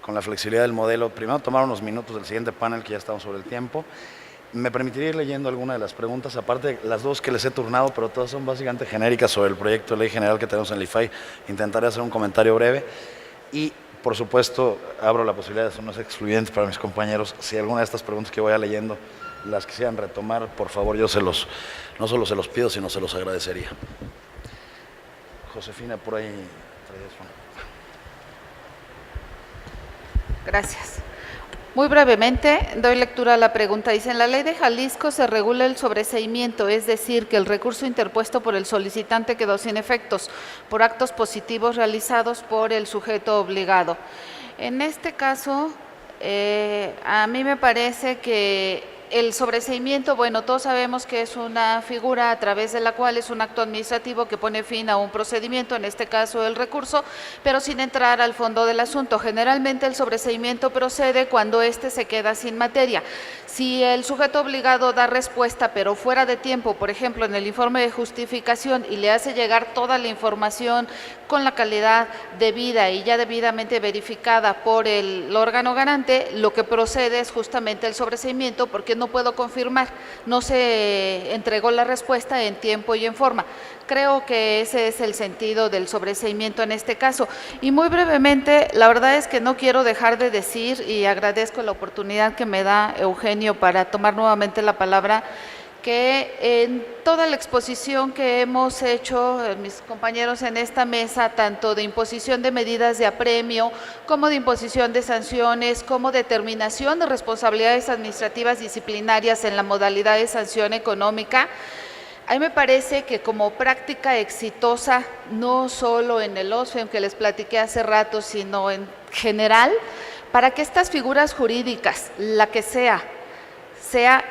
con la flexibilidad del modelo, primero tomar unos minutos del siguiente panel que ya estamos sobre el tiempo. Me permitiría ir leyendo algunas de las preguntas, aparte de las 2 que les he turnado, pero todas son básicamente genéricas sobre el proyecto de ley general que tenemos en el IFAI. Intentaré hacer un comentario breve y, por supuesto, abro la posibilidad de ser unos excluyentes para mis compañeros. Si alguna de estas preguntas que voy leyendo las quisieran retomar, por favor, yo no solo se los pido, sino se los agradecería. Josefina, por ahí traías una. Gracias. Muy brevemente, doy lectura a la pregunta. Dice, en la ley de Jalisco se regula el sobreseimiento, es decir, que el recurso interpuesto por el solicitante quedó sin efectos por actos positivos realizados por el sujeto obligado. En este caso, a mí me parece que el sobreseimiento, bueno, todos sabemos que es una figura a través de la cual es un acto administrativo que pone fin a un procedimiento, en este caso el recurso, pero sin entrar al fondo del asunto. Generalmente el sobreseimiento procede cuando éste se queda sin materia. Si el sujeto obligado da respuesta, pero fuera de tiempo, por ejemplo, en el informe de justificación y le hace llegar toda la información con la calidad debida y ya debidamente verificada por el órgano garante, lo que procede es justamente el sobreseimiento porque no puedo confirmar, no se entregó la respuesta en tiempo y en forma. Creo que ese es el sentido del sobreseimiento en este caso. Y muy brevemente, la verdad es que no quiero dejar de decir, y agradezco la oportunidad que me da Eugenio para tomar nuevamente la palabra, que en toda la exposición que hemos hecho mis compañeros en esta mesa, tanto de imposición de medidas de apremio, como de imposición de sanciones, como determinación de responsabilidades administrativas disciplinarias en la modalidad de sanción económica, a mí me parece que como práctica exitosa, no solo en el OSFEM que les platiqué hace rato, sino en general, para que estas figuras jurídicas, la que sea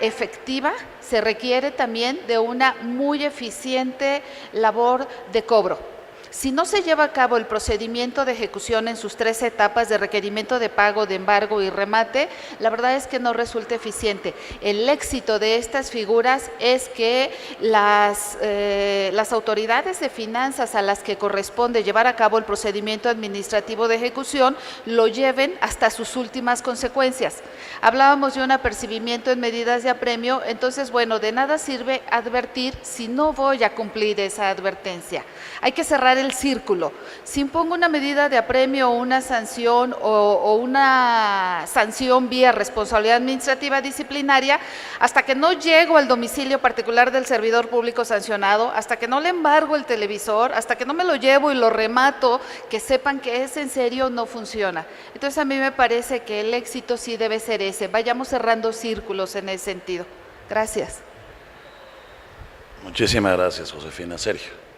efectiva, se requiere también de una muy eficiente labor de cobro. Si no se lleva a cabo el procedimiento de ejecución en sus 3 etapas de requerimiento de pago, de embargo y remate, la verdad es que no resulta eficiente. El éxito de estas figuras es que las autoridades de finanzas a las que corresponde llevar a cabo el procedimiento administrativo de ejecución lo lleven hasta sus últimas consecuencias. Hablábamos de un apercibimiento en medidas de apremio, entonces, bueno, de nada sirve advertir si no voy a cumplir esa advertencia. Hay que cerrar el círculo. Si impongo una medida de apremio o una sanción vía responsabilidad administrativa disciplinaria, hasta que no llego al domicilio particular del servidor público sancionado, hasta que no le embargo el televisor, hasta que no me lo llevo y lo remato, que sepan que es en serio, no funciona. Entonces a mí me parece que el éxito sí debe ser ese. Vayamos cerrando círculos en ese sentido. Gracias. Muchísimas gracias, Josefina. Sergio.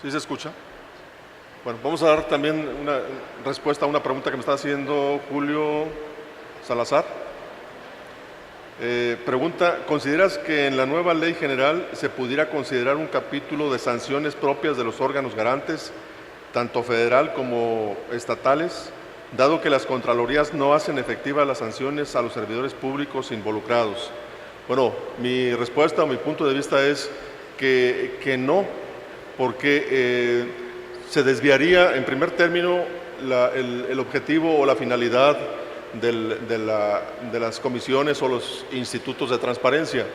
¿Sí se escucha? Bueno, vamos a dar también una respuesta a una pregunta que me está haciendo Julio Salazar. Pregunta, ¿consideras que en la nueva ley general se pudiera considerar un capítulo de sanciones propias de los órganos garantes, tanto federal como estatales, dado que las contralorías no hacen efectivas las sanciones a los servidores públicos involucrados? Bueno, mi respuesta o mi punto de vista es que no, porque se desviaría, en primer término, el objetivo o la finalidad de las comisiones o los institutos de transparencia.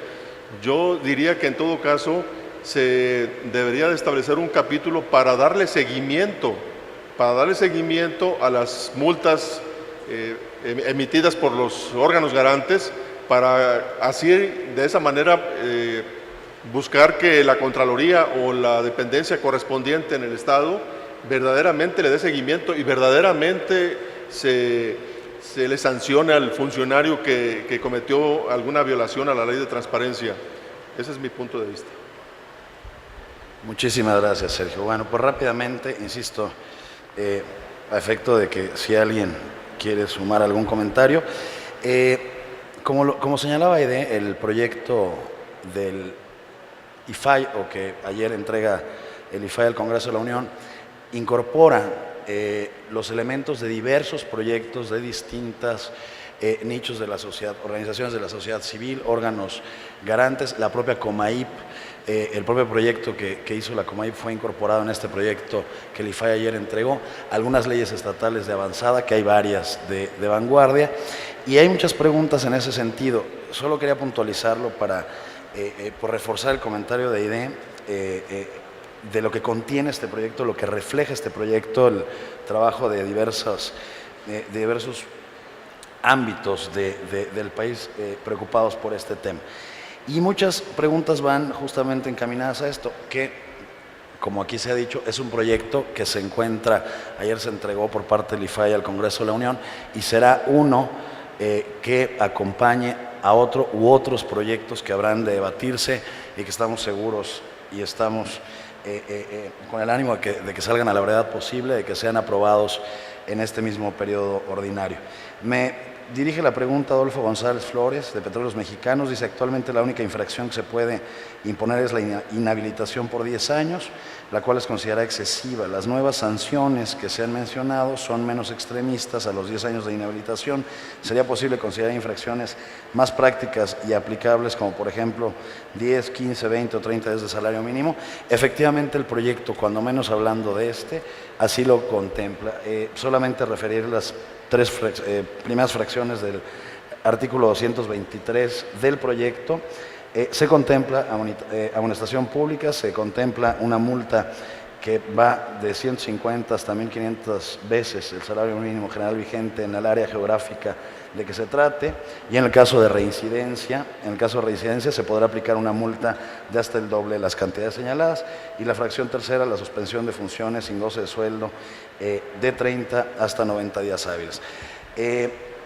Yo diría que en todo caso se debería de establecer un capítulo para darle seguimiento a las multas emitidas por los órganos garantes, para así, de esa manera, buscar que la Contraloría o la dependencia correspondiente en el Estado verdaderamente le dé seguimiento y verdaderamente se le sancione al funcionario que cometió alguna violación a la ley de transparencia. Ese es mi punto de vista. Muchísimas gracias, Sergio. Bueno, pues rápidamente, insisto, a efecto de que si alguien quiere sumar algún comentario, como señalaba Aide, el proyecto del IFAI, o que ayer entrega el IFAI al Congreso de la Unión, incorpora los elementos de diversos proyectos de distintas nichos de la sociedad, organizaciones de la sociedad civil, órganos garantes, la propia COMAIP. El propio proyecto que hizo la COMAIP fue incorporado en este proyecto que el IFAI ayer entregó, algunas leyes estatales de avanzada, que hay varias de vanguardia, y hay muchas preguntas en ese sentido. Solo quería puntualizarlo por reforzar el comentario de Aide, de lo que contiene este proyecto, lo que refleja este proyecto, el trabajo de diversos ámbitos del país preocupados por este tema. Y muchas preguntas van justamente encaminadas a esto, que, como aquí se ha dicho, es un proyecto que se encuentra, ayer se entregó por parte del IFAI al Congreso de la Unión, y será uno que acompañe a otro u otros proyectos que habrán de debatirse y que estamos seguros y estamos con el ánimo de que salgan a la brevedad posible, de que sean aprobados en este mismo periodo ordinario. Me dirige la pregunta Adolfo González Flores, de Petróleos Mexicanos. Dice: actualmente la única infracción que se puede imponer es la inhabilitación por 10 años, la cual es considerada excesiva. Las nuevas sanciones que se han mencionado son menos extremistas a los 10 años de inhabilitación. ¿Sería posible considerar infracciones más prácticas y aplicables, como por ejemplo 10, 15, 20 o 30 días de salario mínimo? Efectivamente, el proyecto, cuando menos hablando de así lo contempla. Solamente referir las 3 primeras fracciones del artículo 223 del proyecto. Se contempla amonestación pública, se contempla una multa que va de 150 hasta 1.500 veces el salario mínimo general vigente en el área geográfica de que se trate, y en el caso de reincidencia, se podrá aplicar una multa de hasta el doble de las cantidades señaladas. Y la fracción tercera, la suspensión de funciones sin goce de sueldo, de 30 hasta 90 días hábiles.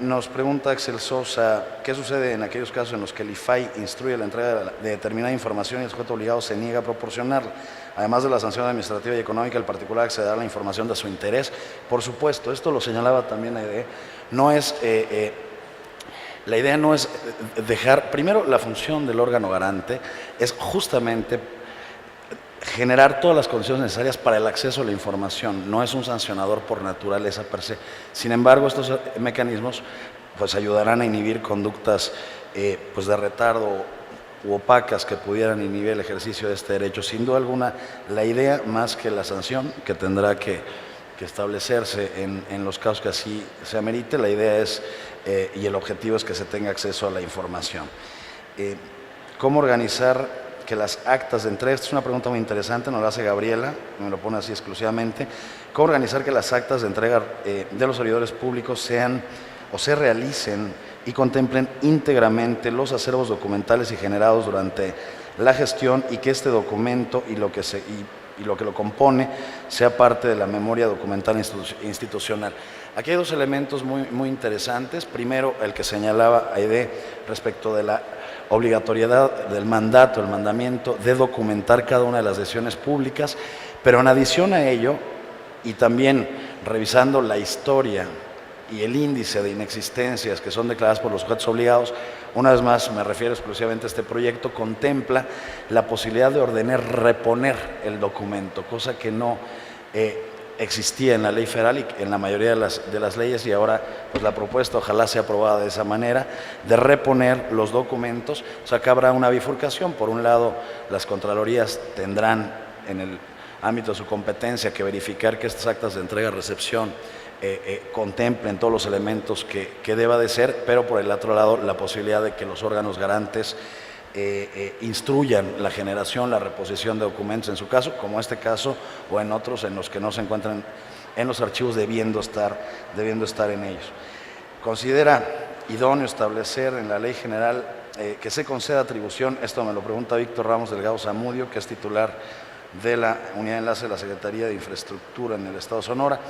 Nos pregunta Axel Sosa: ¿qué sucede en aquellos casos en los que el IFAI instruye la entrega de determinada información y el sujeto obligado se niega a proporcionarla? Además de la sanción administrativa y económica, el particular accederá a la información de su interés. Por supuesto, esto lo señalaba también la idea, la idea no es dejar, primero la función del órgano garante es justamente generar todas las condiciones necesarias para el acceso a la información, no es un sancionador por naturaleza per se. Sin embargo, estos mecanismos pues ayudarán a inhibir conductas pues de retardo u opacas que pudieran inhibir el ejercicio de este derecho. Sin duda alguna, la idea más que la sanción que tendrá que establecerse en los casos que así se amerite, la idea es, y el objetivo es que se tenga acceso a la información. ¿Cómo organizar que las actas de entrega? Esta es una pregunta muy interesante, nos la hace Gabriela, me lo pone así exclusivamente. ¿Cómo organizar que las actas de entrega de los servidores públicos sean o se realicen y contemplen íntegramente los acervos documentales y generados durante la gestión, y que este documento y lo que lo compone sea parte de la memoria documental institucional? Aquí hay dos elementos muy interesantes. Primero, el que señalaba Aide respecto de la obligatoriedad del mandato, el mandamiento de documentar cada una de las decisiones públicas, pero en adición a ello, y también revisando la historia y el índice de inexistencias que son declaradas por los sujetos obligados, una vez más me refiero exclusivamente a este proyecto, contempla la posibilidad de ordenar reponer el documento, cosa que no existía en la ley federal y en la mayoría de las leyes, y ahora pues la propuesta ojalá sea aprobada de esa manera, de reponer los documentos. O sea, que habrá una bifurcación. Por un lado, las contralorías tendrán en el ámbito de su competencia que verificar que estas actas de entrega-recepción contemplen todos los elementos que deba de ser, pero por el otro lado la posibilidad de que los órganos garantes instruyan la generación, la reposición de documentos en su caso, como este caso, o en otros en los que no se encuentran en los archivos debiendo estar en ellos. Considera idóneo establecer en la ley general que se conceda atribución, esto me lo pregunta Víctor Ramos Delgado Zamudio, que es titular de la Unidad de Enlace de la Secretaría de Infraestructura en el Estado de Sonora,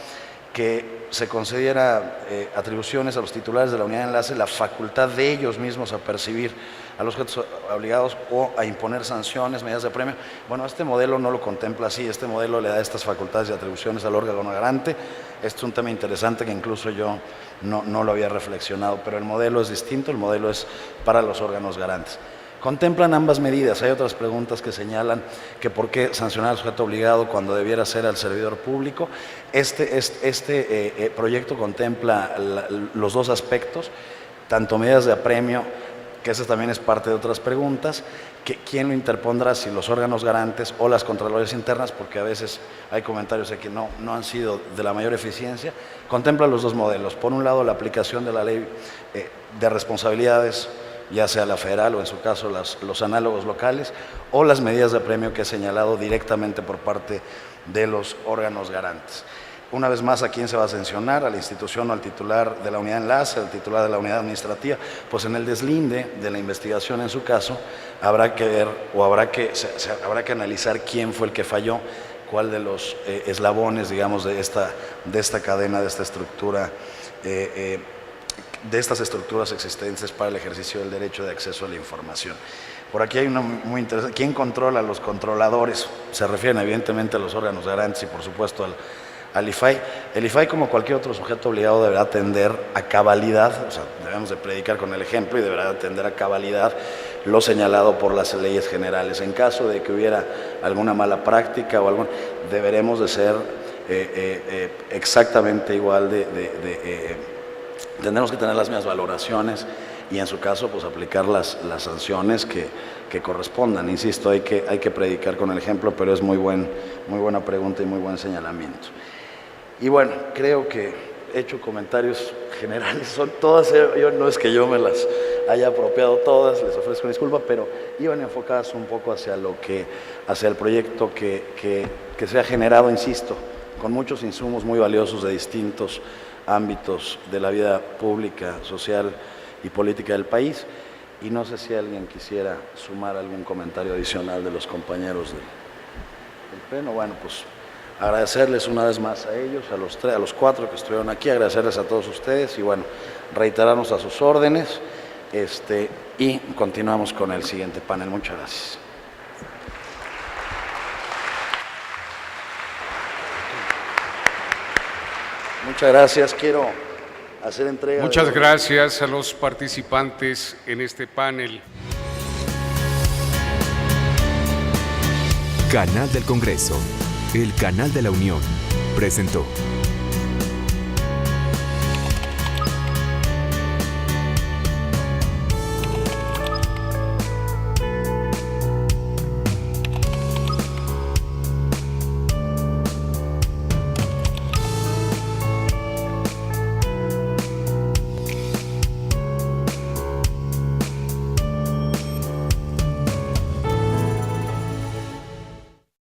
que se concediera atribuciones a los titulares de la Unidad de Enlace, la facultad de ellos mismos a percibir a los sujetos obligados o a imponer sanciones, medidas de premio. Bueno, este modelo no lo contempla así, este modelo le da estas facultades y atribuciones al órgano garante. Este es un tema interesante que incluso yo no lo había reflexionado, pero el modelo es distinto, el modelo es para los órganos garantes. Contemplan ambas medidas. Hay otras preguntas que señalan que por qué sancionar al sujeto obligado cuando debiera ser al servidor público. Este proyecto contempla los dos aspectos, tanto medidas de apremio, que esa también es parte de otras preguntas, que quién lo interpondrá, si los órganos garantes o las contralorías internas, porque a veces hay comentarios de que no han sido de la mayor eficiencia. Contempla los dos modelos. Por un lado, la aplicación de la ley de responsabilidades, ya sea la federal o en su caso los análogos locales, o las medidas de apremio que he señalado directamente por parte de los órganos garantes. Una vez más, ¿a quién se va a sancionar? A la institución o al titular de la unidad de enlace, al titular de la unidad administrativa. Pues en el deslinde de la investigación en su caso, habrá que ver o habrá que analizar quién fue el que falló, cuál de los eslabones, digamos, de esta cadena, de esta estructura, de estas estructuras existentes para el ejercicio del derecho de acceso a la información. Por aquí hay una muy interesante. ¿Quién controla a los controladores? Se refieren evidentemente a los órganos garantes y por supuesto al IFAI. El IFAI, como cualquier otro sujeto obligado, deberá atender a cabalidad, o sea, debemos de predicar con el ejemplo y deberá atender a cabalidad lo señalado por las leyes generales. En caso de que hubiera alguna mala práctica o algo, deberemos de ser exactamente igual tendremos que tener las mismas valoraciones y en su caso pues aplicar las sanciones que correspondan. Insisto, hay que predicar con el ejemplo, pero es muy buena pregunta y muy buen señalamiento. Y bueno, creo que he hecho comentarios generales, son todas, no es que yo me las haya apropiado todas, les ofrezco disculpa, pero iban enfocadas un poco hacia el proyecto que se ha generado, insisto, con muchos insumos muy valiosos de distintos ámbitos de la vida pública, social y política del país. Y no sé si alguien quisiera sumar algún comentario adicional de los compañeros del Pleno. Bueno, pues agradecerles una vez más a ellos, a los cuatro que estuvieron aquí, agradecerles a todos ustedes y bueno, reiterarnos a sus órdenes y continuamos con el siguiente panel. Muchas gracias. Muchas gracias. Quiero hacer entrega. Muchas gracias a los participantes en este panel. Canal del Congreso, el canal de la Unión, presentó.